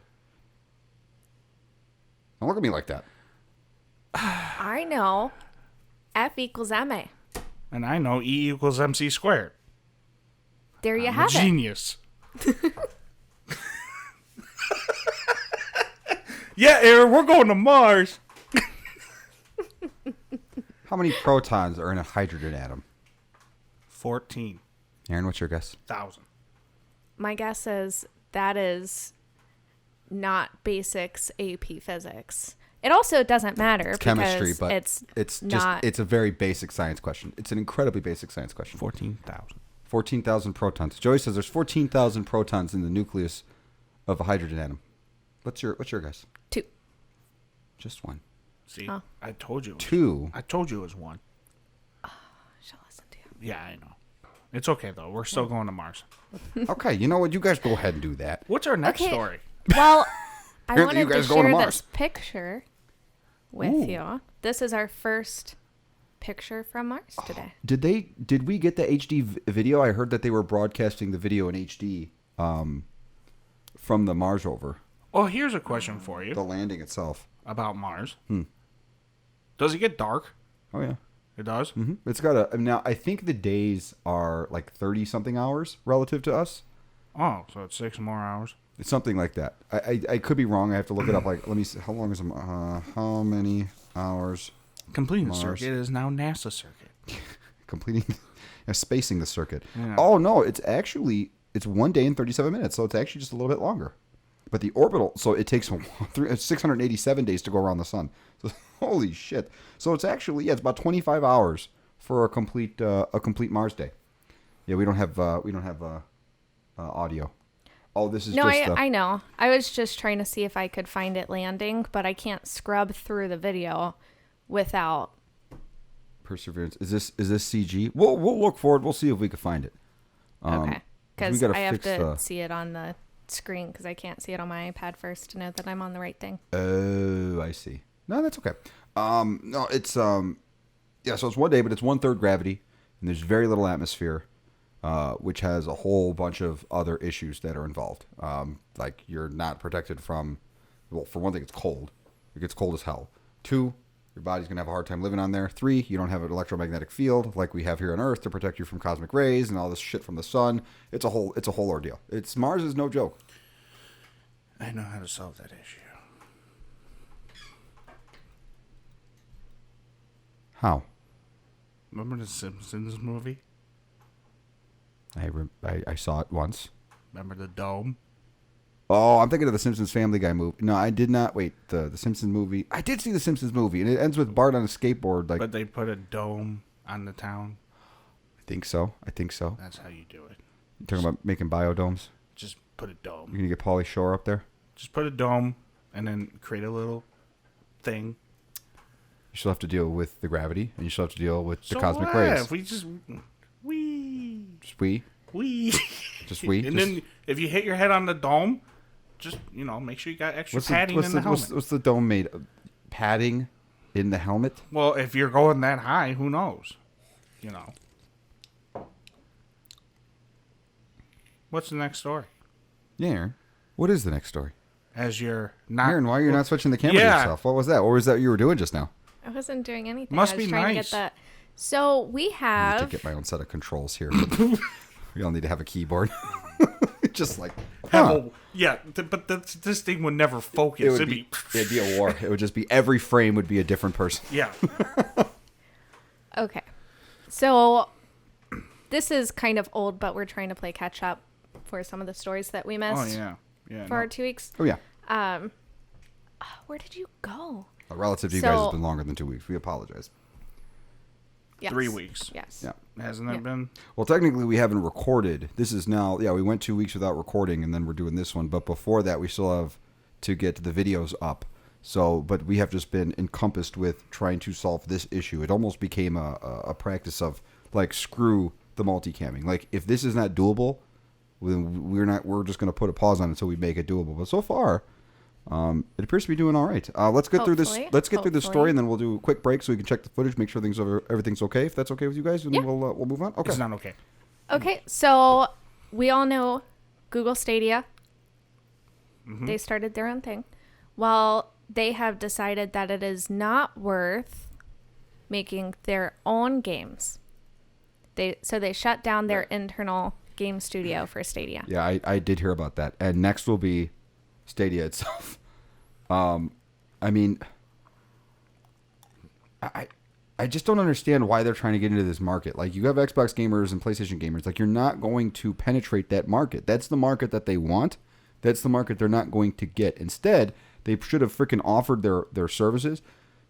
Don't look at me like that. I know. F equals MA. And I know E equals MC squared. There you I'm a have it. genius. Yeah, Erin, we're going to Mars. How many protons are in a hydrogen atom? 14,000. Erin, what's your guess? My guess is that is not basics AP physics. It also doesn't matter because Chemistry, but it's not. it's a very basic science question. It's an incredibly basic science question. 14,000. 14,000 protons. Joey says there's 14,000 protons in the nucleus of a hydrogen atom. What's your guess? 2. Just one. See, Oh. I told you. 2. I told you it was 1. She'll listen to you. Yeah, I know. It's okay, though. We're still going to Mars. Okay, you know what? You guys go ahead and do that. What's our next Okay. story? Well, I Apparently wanted you to guys going to share Mars. this picture with you. This is our first picture from Mars today. Did we get the HD video? I heard that they were broadcasting the video in HD from the Mars rover, Oh, here's a question for the you landing itself. about Mars. Does it get dark? Oh yeah. It does? It's got now I think the days are like 30 something hours relative to us. Oh, so it's 6 more hours. It's something like that. I could be wrong. I have to look it up. Like, let me see. How long is how many hours Completing the Mars. circuit is now NASA circuit. completing, spacing the circuit? Yeah. Oh no, it's 1 day and 37 minutes. So it's actually just a little bit longer. But the orbital, so it takes 687 days to go around the sun. So, holy shit! So it's actually it's about 25 hours for a complete Mars day. Yeah, we don't have audio. Oh, this is No, just I know. I was just trying to see if I could find it landing, but I can't scrub through the video without. Perseverance. Is this CG? We'll look for it. We'll see if we can find it. Okay. we Because gotta I have fix to the- see it on the screen because I can't see it on my iPad first to know that I'm on the right thing. Oh, I see. No, that's okay. No, it's so it's 1 day, but it's 1/3 gravity, and there's very little atmosphere, which has a whole bunch of other issues that are involved. Like you're not protected from, well, for one thing, it's cold. It gets cold as hell. 2, your body's gonna have a hard time living on there. 3, you don't have an electromagnetic field like we have here on Earth to protect you from cosmic rays and all this shit from the sun. It's a whole ordeal. Mars is no joke. I know how to solve that issue. How? Remember the Simpsons movie? I saw it once. Remember the dome? Oh, I'm thinking of the Simpsons Family Guy movie. No, I did not. Wait, the Simpsons movie. I did see the Simpsons movie, and it ends with Bart on a skateboard. Like, But they put a dome on the town. I think so. That's how you do it. You're talking about making biodomes. Just put a dome. You're gonna get Pauly Shore up there. Just put a dome and then create a little thing. You still have to deal with the gravity, and you still have to deal with the So cosmic what? rays. If we just Just we. Just we. And Just, then if you hit your head on the dome, just make sure you got extra padding in the helmet. what's the dome made of? Padding in the helmet? Well, if you're going that high, who knows? What's the next story? Yeah, Aaron. What is the next story? As you're not... Aaron, why are you not switching the camera to yourself? What was that? What was that you were doing just now? I wasn't doing anything. Must I was be trying nice. to get that. So we I need have... to get my own set of controls here. We all need to have a keyboard. Just like... But this thing would never focus. It'd be a war. It would just be every frame would be a different person. Yeah. Okay. So this is kind of old, but we're trying to play catch up for some of the stories that we missed for our 2 weeks. Oh, yeah. Where did you go? Relative to you guys, it's been longer than 2 weeks. We apologize. Yes. 3 weeks. Yes. Yeah. Hasn't it been? Well, technically, we haven't recorded. This is now, we went 2 weeks without recording, and then we're doing this one. But before that, we still have to get the videos up. So, but we have just been encompassed with trying to solve this issue. It almost became a practice of, like, screw the multicamming. Like, if this is not doable, then we're just going to put a pause on it until we make it doable. But so far, it appears to be doing all right. Let's get through this. Let's get through this story, and then we'll do a quick break so we can check the footage, make sure everything's okay. If that's okay with you guys, and then we'll move on. Okay. It's not okay. Okay, so we all know Google Stadia. Mm-hmm. They started their own thing. Well, they have decided that it is not worth making their own games. So they shut down their internal game studio for Stadia. Yeah, I did hear about that. And next will be Stadia itself. I mean, I just don't understand why they're trying to get into this market. Like, you have Xbox gamers and PlayStation gamers. Like, you're not going to penetrate that market. That's the market that they want. That's the market they're not going to get. Instead, they should have freaking offered their services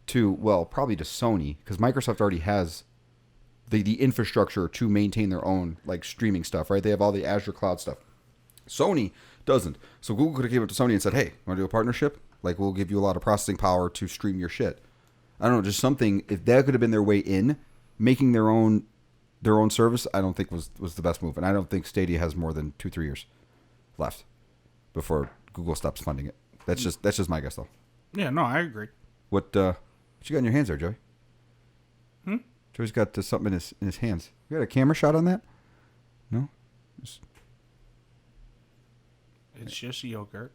to, well, probably to Sony, because Microsoft already has the infrastructure to maintain their own, like, streaming stuff, right? They have all the Azure cloud stuff. Sony doesn't. So Google could have came up to Sony and said, hey, want to do a partnership? Like, we'll give you a lot of processing power to stream your shit. I don't know, just something, if that could have been their way in, making their own service, I don't think was the best move. And I don't think Stadia has more than 2-3 years left before Google stops funding it. That's just my guess, though. Yeah, no, I agree. What you got in your hands there, Joey? Joey's got something in his hands. You got a camera shot on that? No? It's just yogurt.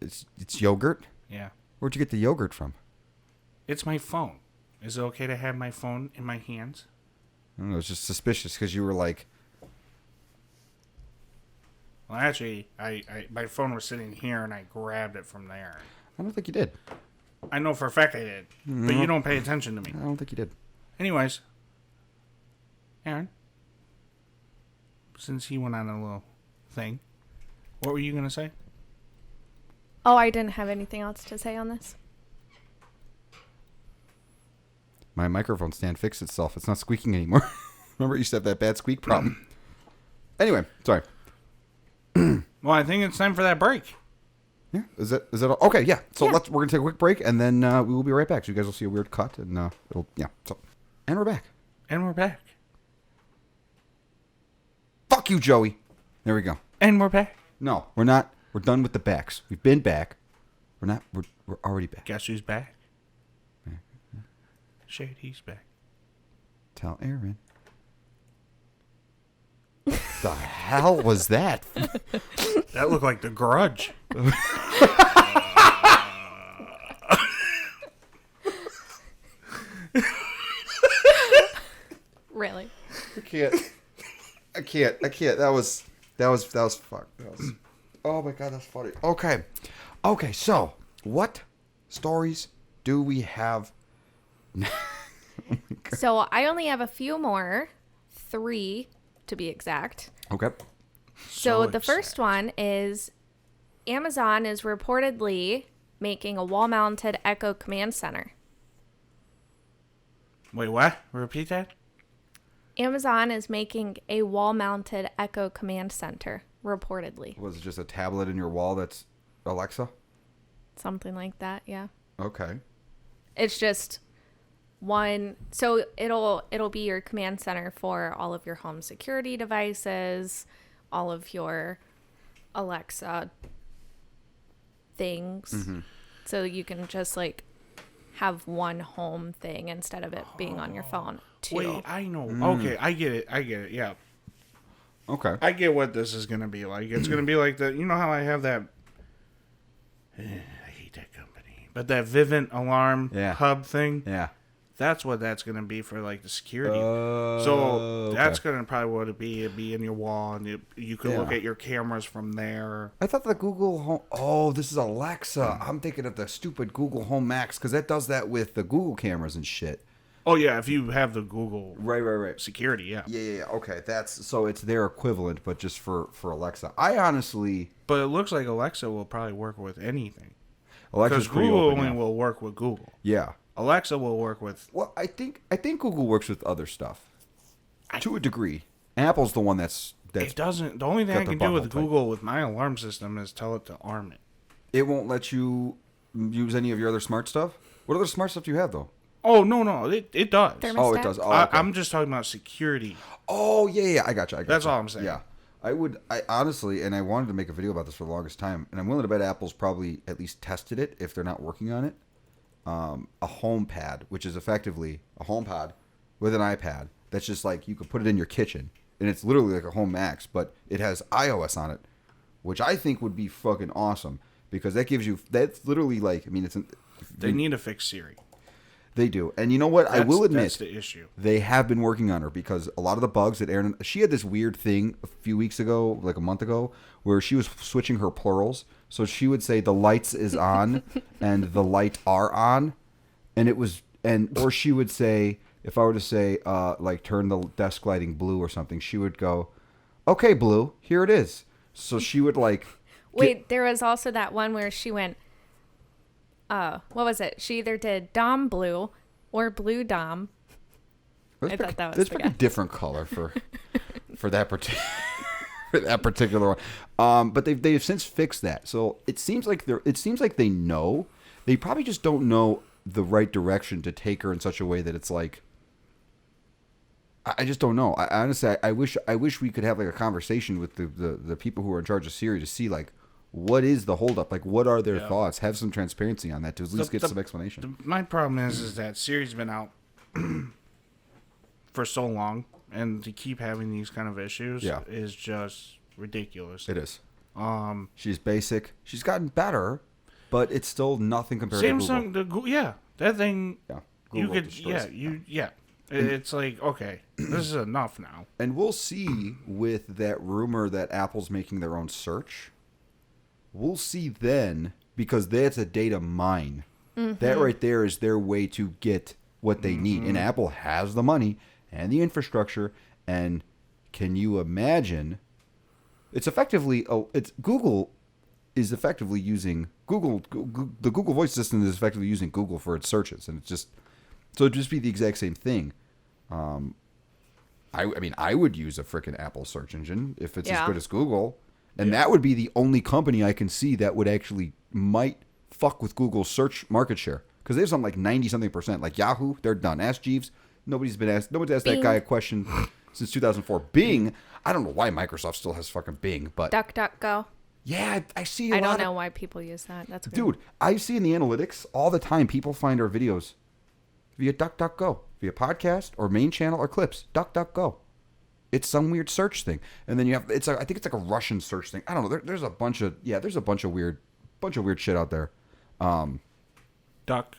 It's yogurt? Yeah. Where'd you get the yogurt from? It's my phone. Is it okay to have my phone in my hands? I don't know. It's just suspicious because you were like... Well, actually, my phone was sitting here and I grabbed it from there. I don't think you did. I know for a fact I did, but you don't pay attention to me. I don't think you did. Anyways, Erin, since he went on a little thing, what were you going to say? Oh, I didn't have anything else to say on this. My microphone stand fixed itself. It's not squeaking anymore. Remember, it used to have that bad squeak problem. Anyway, sorry. Well, I think it's time for that break. Yeah, is that all? Okay, yeah. So we're gonna take a quick break, and then we will be right back. So you guys will see a weird cut, and and we're back. And we're back. Fuck you, Joey. There we go. And we're back. No, we're not. We're done with the backs. We've been back. We're not. We're already back. Guess who's back? Shady's back. Tell Erin. The hell was that? That looked like The Grudge. Really? I can't. That was fucked. Oh my god, that's funny. Okay. So, what stories do we have? Oh so I only have a few more, 3 to be exact. Okay. So the first one is Amazon is reportedly making a wall-mounted Echo command center. Wait, what? Repeat that? Amazon is making a wall-mounted Echo command center, reportedly. Was it just a tablet in your wall that's Alexa? Something like that, yeah. Okay. It's just one, so it'll be your command center for all of your home security devices, all of your Alexa things. Mm-hmm. So you can just like have one home thing instead of it being on your phone too. Wait, I know. Okay, I get it. Yeah. Okay. I get what this is going to be like. It's going to be like you know how I have that, I hate that company, but that Vivint alarm hub thing? Yeah. That's what that's going to be for like the security. So So that's going to probably what it'd be in your wall, and you can look Yeah. at your cameras from there. I thought the Google Home. Oh, this is Alexa. I'm thinking of the stupid Google Home Max because that does that with the Google cameras and shit. Oh, yeah, if you have the Google Right. security, yeah. Yeah. Okay, so it's their equivalent, but just for Alexa. I honestly, But it looks like Alexa will probably work with anything. Alexa's Because pretty Google open, only yeah. will work with Google. Yeah. Alexa will work with... Well, I think Google works with other stuff to a degree. Apple's the one that's It doesn't... The only thing got I their can do with butthole tight. Google with my alarm system is tell it to arm it. It won't let you use any of your other smart stuff. What other smart stuff do you have though? Oh, no. It does. Thermostat? Oh, it does. Oh, okay. I'm just talking about security. Oh, yeah. I got you. That's all I'm saying. Yeah. I honestly, and I wanted to make a video about this for the longest time, and I'm willing to bet Apple's probably at least tested it if they're not working on it. A home pad, which is effectively a home pod with an iPad. That's just like you could put it in your kitchen, and it's literally like a Home Max, but it has iOS on it, which I think would be fucking awesome because that's literally like, I mean, They need to fix Siri. They do. And you know what? I will admit, that's the issue. they have been working on her because a lot of the bugs that Erin... She had this weird thing a few weeks ago, like a month ago, where she was switching her plurals. So she would say the lights is on and the light are on. And it was... Or she would say, if I were to say, like, turn the desk lighting blue or something, she would go, okay, blue, here it is. So she would, like... Wait, there was also that one where she went, what was it? She either did Dom Blue or Blue Dom. I thought that was That's the like a guy. different color for that particular for that particular one. But they've since fixed that. So it seems like they know. They probably just don't know the right direction to take her in such a way that it's like. I just don't know. I honestly I wish we could have like a conversation with the people who are in charge of Siri to see like what is the holdup? Like what are their thoughts? Have some transparency on that to at least get some explanation. My problem is that Siri's been out for so long, and to keep having these kind of issues is just ridiculous. It is. She's basic. She's gotten better, but it's still nothing compared to Google. Samsung, that thing. Yeah, You Google could, destroys. It's like, okay, this is enough now. And we'll see with that rumor that Apple's making their own search. We'll see then, because that's a data mine. Mm-hmm. That right there is their way to get what they need. And Apple has the money and the infrastructure. And can you imagine? It's effectively, Google is effectively using the Google Voice Assistant is effectively using Google for its searches. And it'd just be the exact same thing. I mean, I would use a freaking Apple search engine if it's as good as Google. And that would be the only company I can see that would actually might fuck with Google's search market share. Because they have something like 90-something%. Like Yahoo, they're done. Ask Jeeves. Nobody's asked Bing. that guy a question since 2004. Bing, I don't know why Microsoft still has fucking Bing, but... DuckDuckGo. Yeah, I see I don't know why people use that. That's weird. Dude, I see in the analytics all the time people find our videos via DuckDuckGo, via podcast or main channel or clips. DuckDuckGo. It's some weird search thing, and then you have I think it's like a Russian search thing. I don't know. There's a bunch of weird shit out there. Duck,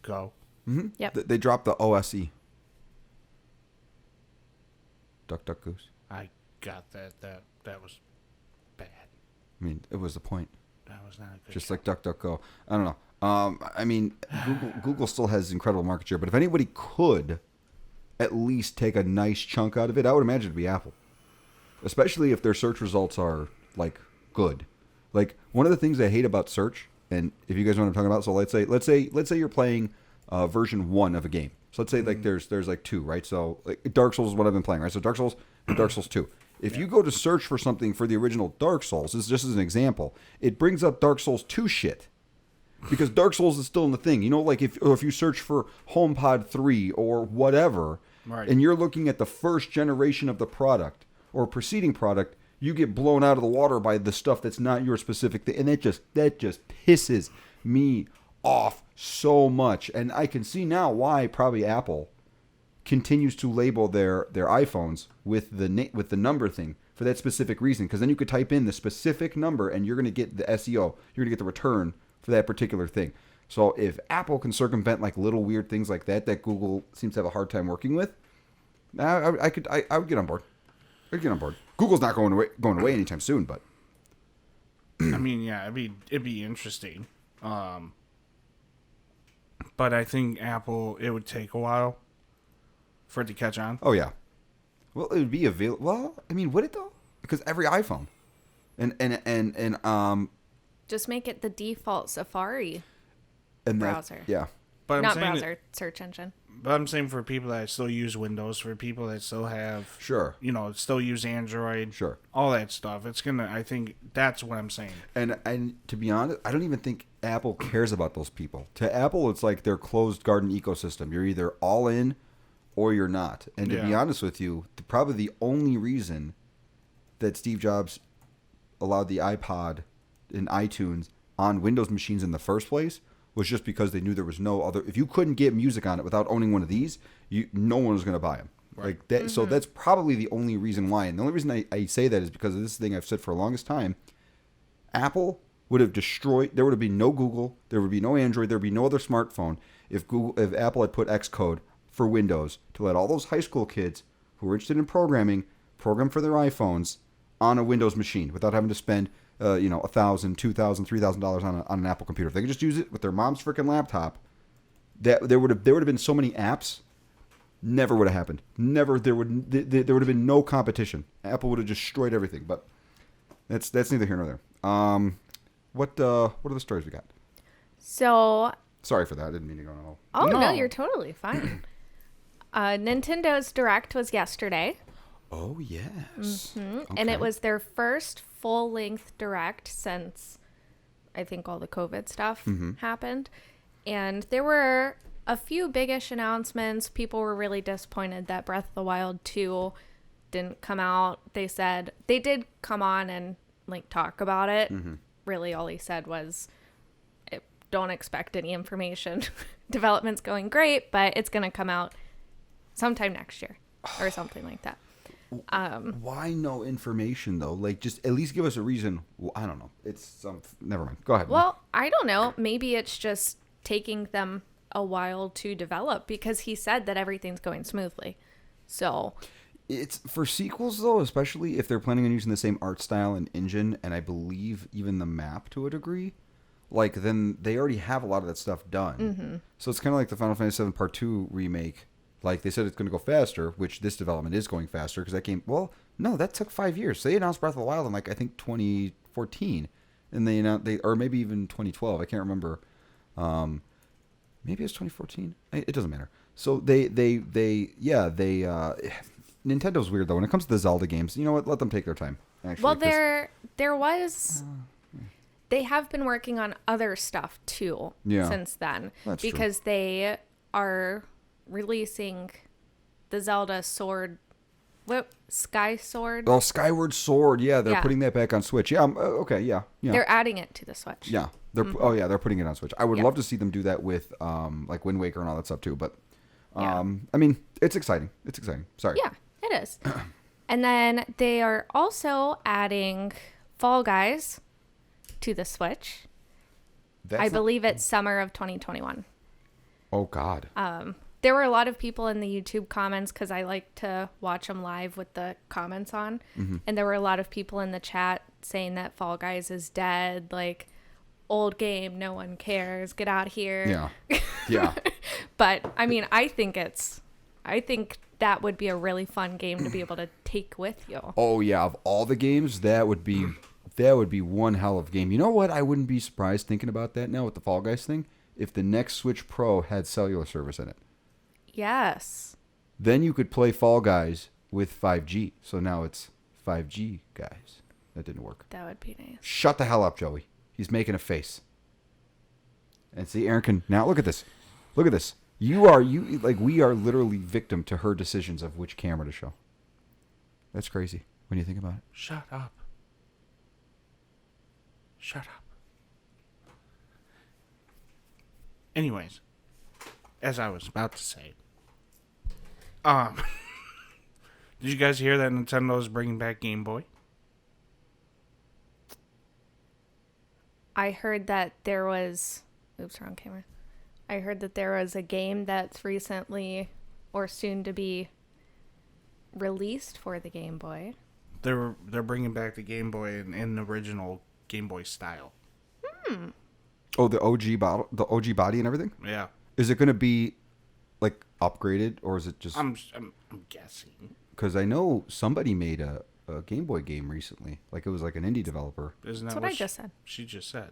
go. Mm-hmm. Yep. They dropped the OSE. Duck Goose. I got that. That was bad. I mean, it was the point. That was not a good. Just like DuckDuckGo. I don't know. I mean, Google still has incredible market share, but if anybody could at least take a nice chunk out of it, I would imagine it'd be Apple. Especially if their search results are like good. Like one of the things I hate about search, and if you guys know what I'm talking about, so let's say you're playing version 1 of a game. So let's say like there's like 2, right? So like Dark Souls is what I've been playing, right? So Dark Souls and Dark Souls 2. If you go to search for something for the original Dark Souls, this is just as an example, it brings up Dark Souls 2 shit. Because Dark Souls is still in the thing. You know, like if you search for HomePod 3 or whatever, Right. and you're looking at the first generation of the product or preceding product, you get blown out of the water by the stuff that's not your specific thing. And that just pisses me off so much. And I can see now why probably Apple continues to label their iPhones with the number thing for that specific reason. Because then you could type in the specific number and you're going to get the SEO. You're going to get the return for that particular thing. So if Apple can circumvent like little weird things like that Google seems to have a hard time working with, I would get on board. I'd get on board. Google's not going away anytime soon, but I mean, yeah, it'd be interesting. But I think Apple, it would take a while for it to catch on. oh yeah. Well, it would be available. Well, I mean, would it though? Because every iPhone, and Just make it the default Safari and browser. Yeah. But Not browser, search engine. But I'm saying for people that still use Windows, for people that still have, Sure. Still use Android, Sure. all that stuff. I think that's what I'm saying. And to be honest, I don't even think Apple cares about those people. To Apple, it's like their closed garden ecosystem. You're either all in or you're not. And to be honest with you, probably the only reason that Steve Jobs allowed the iPod and iTunes on Windows machines in the first place was just because they knew there was no other. If you couldn't get music on it without owning one of these, no one was going to buy them. Right. Like that. Mm-hmm. So that's probably the only reason why. And the only reason I say that is because of this thing I've said for the longest time. Apple would have destroyed. There would have been no Google. There would be no Android. There would be no other smartphone if Apple had put Xcode for Windows to let all those high school kids who were interested in programming program for their iPhones on a Windows machine without having to spend $1,000, $2,000, $3,000 on an Apple computer. If they could just use it with their mom's freaking laptop, there would have been so many apps. Never would have happened. Never. There would have been no competition. Apple would have destroyed everything. But that's neither here nor there. What are the stories we got? So. Sorry for that. I didn't mean to go on all. Oh no, you're totally fine. Nintendo's Direct was yesterday. Oh yes. Mm-hmm. Okay. And it was their first full-length Direct since I think all the COVID stuff happened. And there were a few biggish announcements. People were really disappointed that Breath of the Wild 2 didn't come out. They said they did come on and like talk about it. Mm-hmm. Really all he said was don't expect any information. Development's going great, but it's going to come out sometime next year or something like that. Why no information though? Like, just at least give us a reason. Well, I don't know. It's never mind. Go ahead. Well, I don't know. Maybe it's just taking them a while to develop because he said that everything's going smoothly. So it's for sequels though, especially if they're planning on using the same art style and engine, and I believe even the map to a degree. Like, then they already have a lot of that stuff done. Mm-hmm. So it's kind of like the Final Fantasy VII Part 2 remake. Like, they said it's going to go faster, which this development is going faster because that game... Well, no, that took 5 years. So they announced Breath of the Wild in, like, I think 2014. And they announced... Or maybe even 2012. I can't remember. Maybe it's 2014. It doesn't matter. So Nintendo's weird, though. When it comes to the Zelda games, you know what? Let them take their time, actually. Well, there was... They have been working on other stuff, too, since then. That's because true. They are releasing the Zelda Sword... What? Sky Sword? Oh, Skyward Sword. Yeah, they're putting that back on Switch. Yeah, okay, yeah. They're adding it to the Switch. Yeah. They're putting it on Switch. I would love to see them do that with like Wind Waker and all that stuff, too. But, I mean, it's exciting. It's exciting. Sorry. Yeah, it is. And then they are also adding Fall Guys to the Switch. I believe it's summer of 2021. Oh, God. There were a lot of people in the YouTube comments because I like to watch them live with the comments on. Mm-hmm. And there were a lot of people in the chat saying that Fall Guys is dead. Like, old game, no one cares. Get out of here. Yeah. Yeah. But, I mean, I think that would be a really fun game to be able to take with you. Oh, yeah. Of all the games, that would be one hell of a game. You know what? I wouldn't be surprised thinking about that now with the Fall Guys thing if the next Switch Pro had cellular service in it. Yes. Then you could play Fall Guys with 5G. So now it's 5G guys. That didn't work. That would be nice. Shut the hell up, Joey. He's making a face. And see, Erin can now look at this. Look at this. We are literally victim to her decisions of which camera to show. That's crazy when you think about it. Shut up. Shut up. Anyways, as I was about to say, did you guys hear that Nintendo's bringing back Game Boy? I heard that there was... Oops, wrong camera. I heard that there was a game that's recently or soon to be released for the Game Boy. They're bringing back the Game Boy in the original Game Boy style. Oh, the OG body and everything? Yeah. Is it going to be like upgraded or is it just... I'm guessing. Because I know somebody made a Game Boy game recently. Like it was like an indie developer. Isn't that That's what I just said. She just said.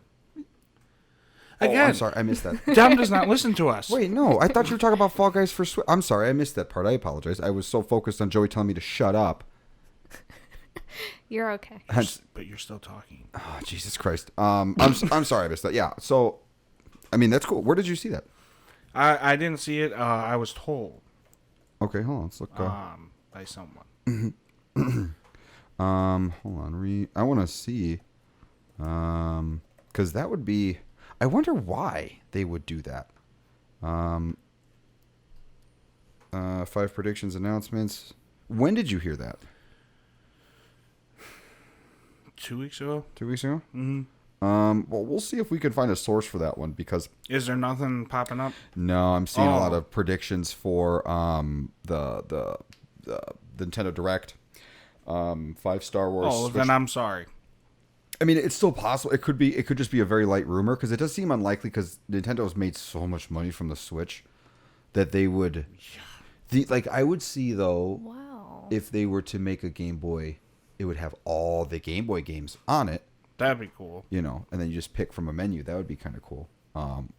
Oh, Again, I'm sorry. I missed that. Dom does not listen to us. Wait, no. I thought you were talking about Fall Guys for Switch. I'm sorry. I missed that part. I apologize. I was so focused on Joey telling me to shut up. You're okay. But you're still talking. Oh, Jesus Christ. I'm sorry I missed that. Yeah. So, I mean, that's cool. Where did you see that? I didn't see it. I was told. Okay, hold on. Let's look. By someone. Hold on. I want to see. Because that would be... I wonder why they would do that. 5 predictions, announcements. When did you hear that? 2 weeks ago. 2 weeks ago? Mm-hmm. Well, we'll see if we can find a source for that one because... Is there nothing popping up? No, I'm seeing a lot of predictions for the Nintendo Direct. 5 Star Wars. Oh, Switch. then I'm sorry. I mean, it's still possible. It could just be a very light rumor because it does seem unlikely because Nintendo's made so much money from the Switch that they would. I would see though. Wow. If they were to make a Game Boy, it would have all the Game Boy games on it. That'd be cool. You know, and then you just pick from a menu. That would be kind of cool.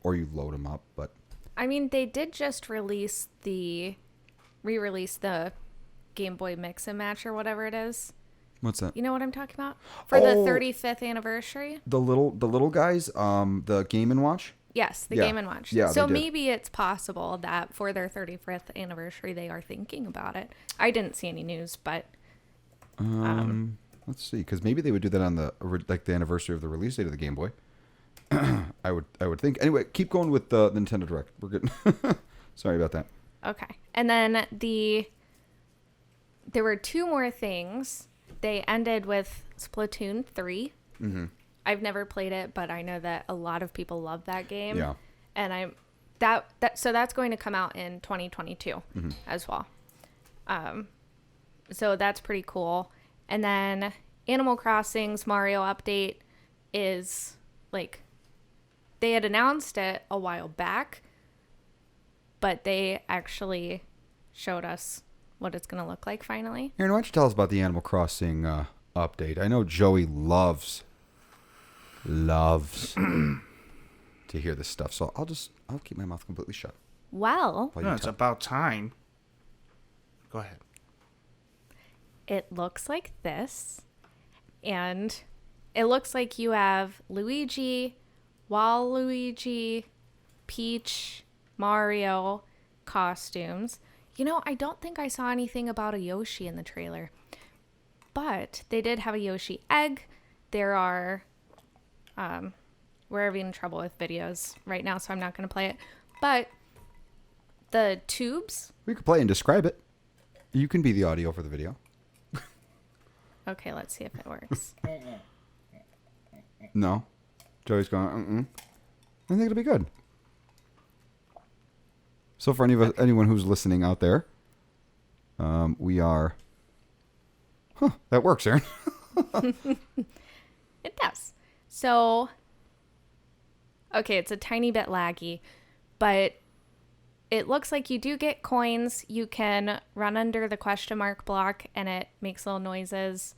Or you load them up, but. I mean, they did just re-release the Game Boy Mix and Match or whatever it is. What's that? You know what I'm talking about? For the 35th anniversary? The little guys, the Game & Watch? Yes, the Yeah. Game & Watch. Yeah, so they did. maybe it's possible that for their 35th anniversary they are thinking about it. I didn't see any news, but Let's see, because maybe they would do that on the anniversary of the release date of the Game Boy. I would think. Anyway, keep going with the Nintendo Direct. We're good. Sorry about that. okay. And then there were 2 more things. They ended with Splatoon 3. Mm-hmm. I've never played it, but I know that a lot of people love that game. Yeah. And so that's going to come out in 2022 as well. So that's pretty cool. And then Animal Crossing's Mario update is they had announced it a while back, but they actually showed us what it's going to look like finally. Erin, why don't you tell us about the Animal Crossing update? I know Joey loves to hear this stuff, so I'll keep my mouth completely shut. Well, while you No, it's talk. about time. Go ahead. it looks like this. And it looks like you have Luigi, Waluigi, Peach, Mario costumes. You know, I don't think I saw anything about a Yoshi in the trailer. But they did have a Yoshi egg. There are... we're having trouble with videos right now, so I'm not going to play it. But the tubes... We could play and describe it. You can be the audio for the video. Okay, let's see if it works. No. Joey's going, I think it'll be good. So for anyone who's listening out there, we are... Huh, that works, Erin. It does. So, okay, it's a tiny bit laggy, but it looks like you do get coins. You can run under the question mark block and it makes little noises.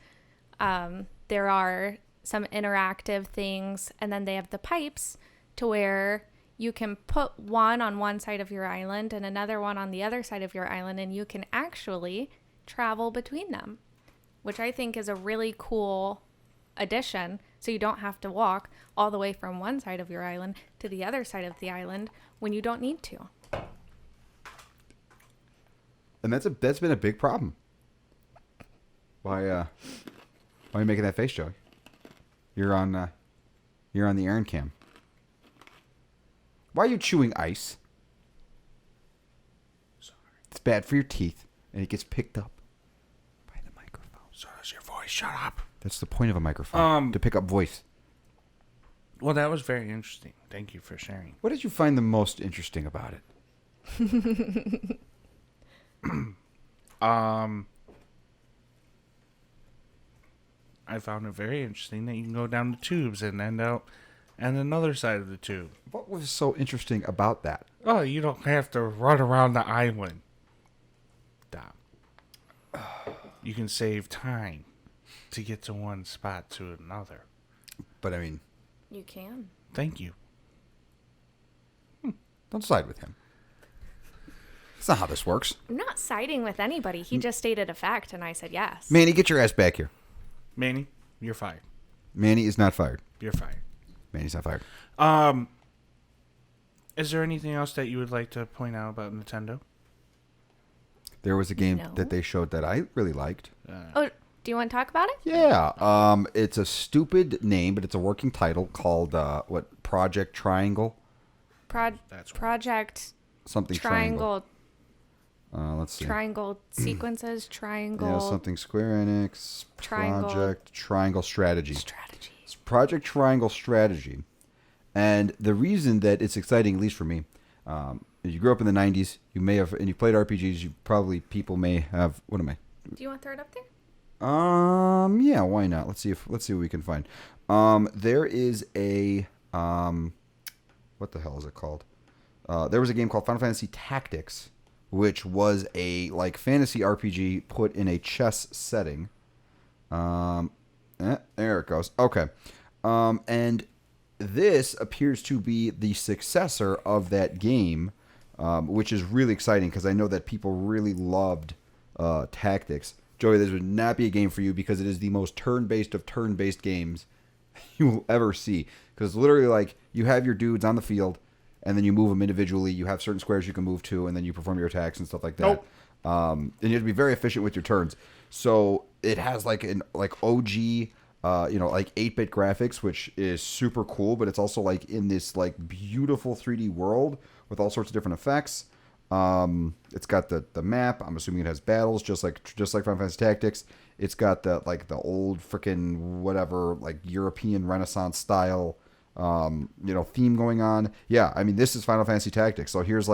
There are some interactive things, and then they have the pipes to where you can put one on one side of your island and another one on the other side of your island, and you can actually travel between them, which I think is a really cool addition. So you don't have to walk all the way from one side of your island to the other side of the island when you don't need to. And that's been a big problem. Why are you making that face, Joey? You're on the Erin cam. Why are you chewing ice? Sorry. It's bad for your teeth, and it gets picked up by the microphone. So does your voice. Shut up. That's the point of a microphone, to pick up voice. Well, that was very interesting. Thank you for sharing. What did you find the most interesting about it? I found it very interesting that you can go down the tubes and end out on another side of the tube. What was so interesting about that? Oh, you don't have to run around the island. Stop. You can save time to get to one spot to another. But I mean, You can. Thank you. don't side with him. That's not how this works. I'm not siding with anybody. He just stated a fact, and I said yes. Manny, get your ass back here. Manny, you're fired. Manny is not fired. You're fired. Manny's not fired. Is there anything else that you would like to point out about Nintendo? There was a game No. that they showed that I really liked. Oh, do you want to talk about it? Yeah. It's a stupid name, but it's a working title called Project Triangle? That's right. Project Something Triangle. Let's see. Triangle sequences. Triangle. Yeah, something Square Enix. Triangle. Project Triangle Strategy. Strategy. It's Project Triangle Strategy. And the reason that it's exciting, at least for me, you grew up in the 90s, you may have, and you played RPGs, people may have, what am I? Do you want to throw it up there? Yeah, why not? Let's see what we can find. There is a, what the hell is it called? There was a game called Final Fantasy Tactics, which was a fantasy RPG put in a chess setting. There it goes. Okay. And this appears to be the successor of that game, which is really exciting because I know that people really loved Tactics. Joey, this would not be a game for you because it is the most turn-based of turn-based games you will ever see. Because literally, you have your dudes on the field, and then you move them individually. You have certain squares you can move to, and then you perform your attacks and stuff like that. Nope. And you have to be very efficient with your turns. So it has an OG, 8-bit graphics, which is super cool. But it's also in this beautiful 3D world with all sorts of different effects. It's got the map. I'm assuming it has battles, just like Final Fantasy Tactics. It's got the old freaking whatever European Renaissance style theme going on. Yeah, I mean, this is Final Fantasy Tactics. So here's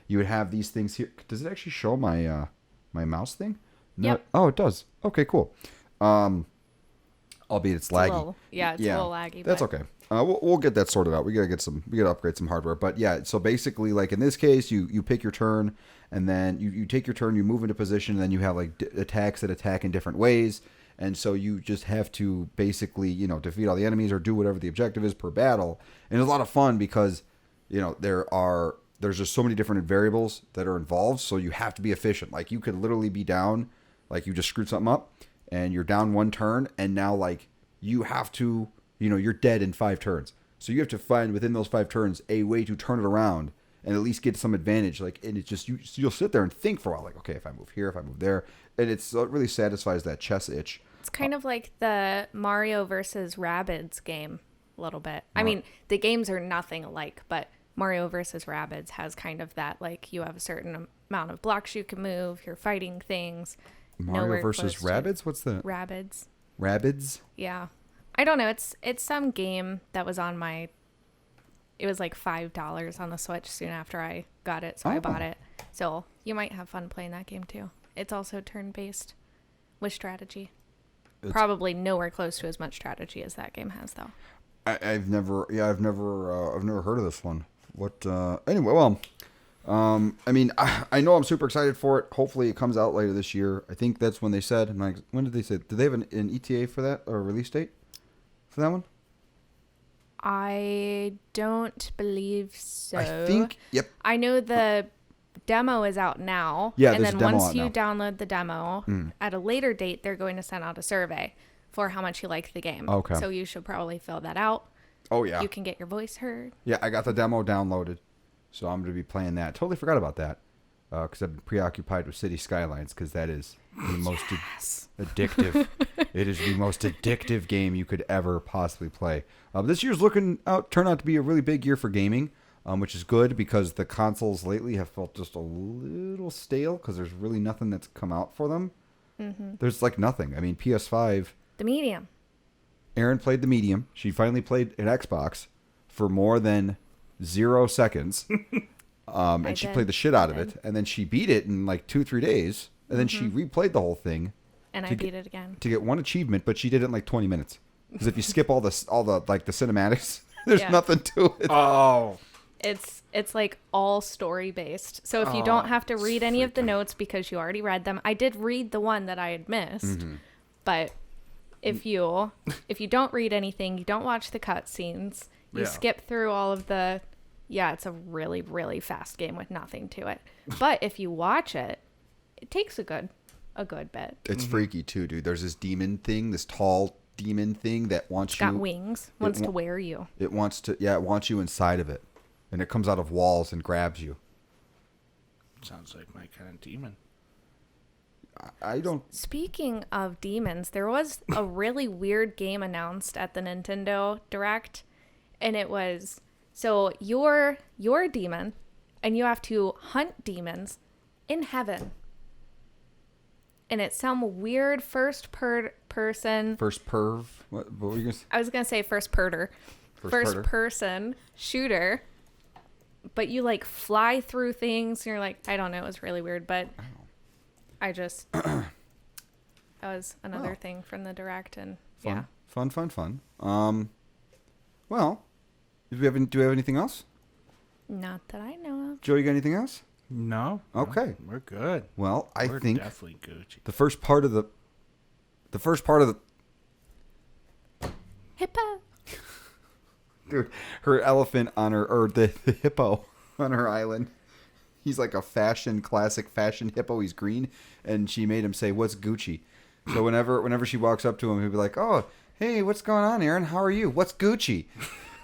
you would have these things here. Does it actually show my my mouse thing? No. Yep. Oh, it does. Okay, cool. Albeit it's laggy. It's a little laggy. That's but okay. We'll get that sorted out. We gotta upgrade some hardware. But yeah, so basically, in this case, you pick your turn, and then you take your turn, you move into position, and then you have attacks that attack in different ways. And so you just have to basically, defeat all the enemies or do whatever the objective is per battle. And it's a lot of fun because, there's just so many different variables that are involved. So you have to be efficient. You could literally be down, you just screwed something up, and you're down one turn, and now you have to, you're dead in 5 turns. So you have to find within those 5 turns a way to turn it around and at least get some advantage. And it's just, you'll sit there and think for a while, okay, if I move here, if I move there. And it really satisfies that chess itch. it's kind of like the Mario versus Rabbids game a little bit. I mean, the games are nothing alike, but Mario versus Rabbids has kind of that, you have a certain amount of blocks you can move, you're fighting things. Mario versus Rabbids? What's the... Rabbids. Rabbids? Yeah. I don't know. It's some game that was on my... It was $5 on the Switch soon after I got it, so I bought it. So you might have fun playing that game too. It's also turn-based with strategy. Probably nowhere close to as much strategy as that game has, though. I've never heard of this one. What? Anyway, well, I mean, I know I'm super excited for it. Hopefully, it comes out later this year. I think that's when they said. When did they say? Did they have an ETA for that or a release date for that one? I don't believe so. I think. Yep. I know the demo is out now. Yeah, and there's then a demo once out you now. download the demo, at a later date, they're going to send out a survey for how much you like the game. Okay. So you should probably fill that out. Oh, yeah. You can get your voice heard. Yeah, I got the demo downloaded, so I'm going to be playing that. Totally forgot about that because I've been preoccupied with City Skylines because that is the most addictive. It is the most addictive game you could ever possibly play. This year's turned out to be a really big year for gaming, which is good because the consoles lately have felt just a little stale because there's really nothing that's come out for them. Mm-hmm. There's like nothing. I mean, PS5. The medium. Erin played the medium. She finally played an Xbox for more than 0 seconds. And she played the shit out of it. And then she beat it in like 2-3 days. And then she replayed the whole thing. And I beat it again. To get one achievement, but she did it in like 20 minutes. Because if you skip all the like the cinematics, there's nothing to it. Oh. It's like all story based. So if you don't have to read any of the notes because you already read them. I did read the one that I had missed. But if you don't read anything, you don't watch the cutscenes, you skip through all of the it's a really, really fast game with nothing to it. But if you watch it, it takes a good bit. It's freaky too, dude. There's this demon thing, this tall demon thing that wants It's got wings, wants to wear you. It wants you inside of it. And it comes out of walls and grabs you. Sounds like my kind of demon. I don't. Speaking of demons, there was a really weird game announced at the Nintendo Direct, and it was so you're a demon, and you have to hunt demons in heaven, and it's some weird first person. First perv. What were you gonna say? I was gonna say first person shooter, but you like fly through things, and you're like, I don't know, it was really weird, but. That was another thing from the Direct, and Fun. Well, do we have anything else? Not that I know of. Joe, you got anything else? No. Okay. We're good. Well, We're think definitely Gucci. the first part of the Hippo. dude, her elephant on her, or the hippo on her island. He's like a classic fashion hippo. He's green, and she made him say, "What's Gucci?" So whenever she walks up to him, he'll be like, "Oh, hey, what's going on, Erin? How are you? What's Gucci?"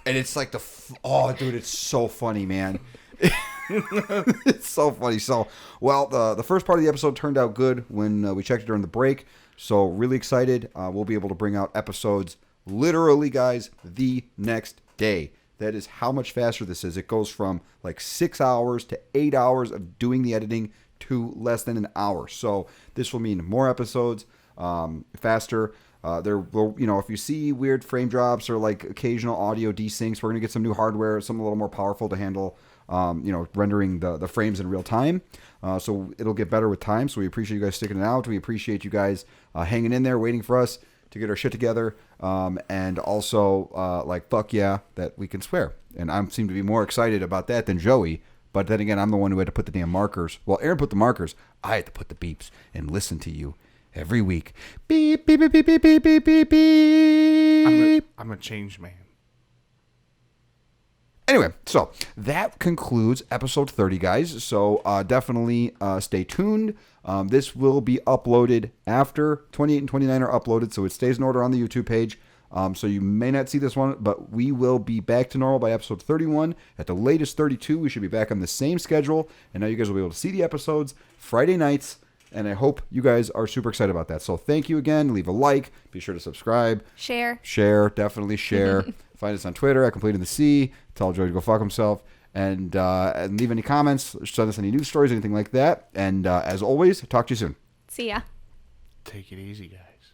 And it's like dude, it's so funny, man. It's so funny. So, well, the first part of the episode turned out good when we checked it during the break. So really excited. We'll be able to bring out episodes literally, guys, the next day. That is how much faster this is. It goes from like 6 hours to 8 hours of doing the editing to less than an hour. So this will mean more episodes, faster. There will, if you see weird frame drops or like occasional audio desyncs, we're gonna get some new hardware, something a little more powerful to handle, rendering the frames in real time. So it'll get better with time. So we appreciate you guys sticking it out. We appreciate you guys hanging in there, waiting for us to get our shit together, and also fuck yeah that we can swear, and I seem to be more excited about that than Joey, but then again I'm the one who had to put the damn markers. Well, Erin put the markers, I had to put the beeps and listen to you every week. Beep beep beep beep beep beep beep beep beep. I'm a changed man. Anyway, so that concludes episode 30, guys. So definitely stay tuned. This will be uploaded after 28 and 29 are uploaded, so it stays in order on the YouTube page. So you may not see this one, but we will be back to normal by episode 31. At the latest 32, we should be back on the same schedule, and now you guys will be able to see the episodes Friday nights, and I hope you guys are super excited about that. So thank you again. Leave a like. Be sure to subscribe. Share. Definitely share. Find us on Twitter at Completing the C. Tell Joey to go fuck himself. And leave any comments. Send us any news stories, anything like that. And as always, talk to you soon. See ya. Take it easy, guys.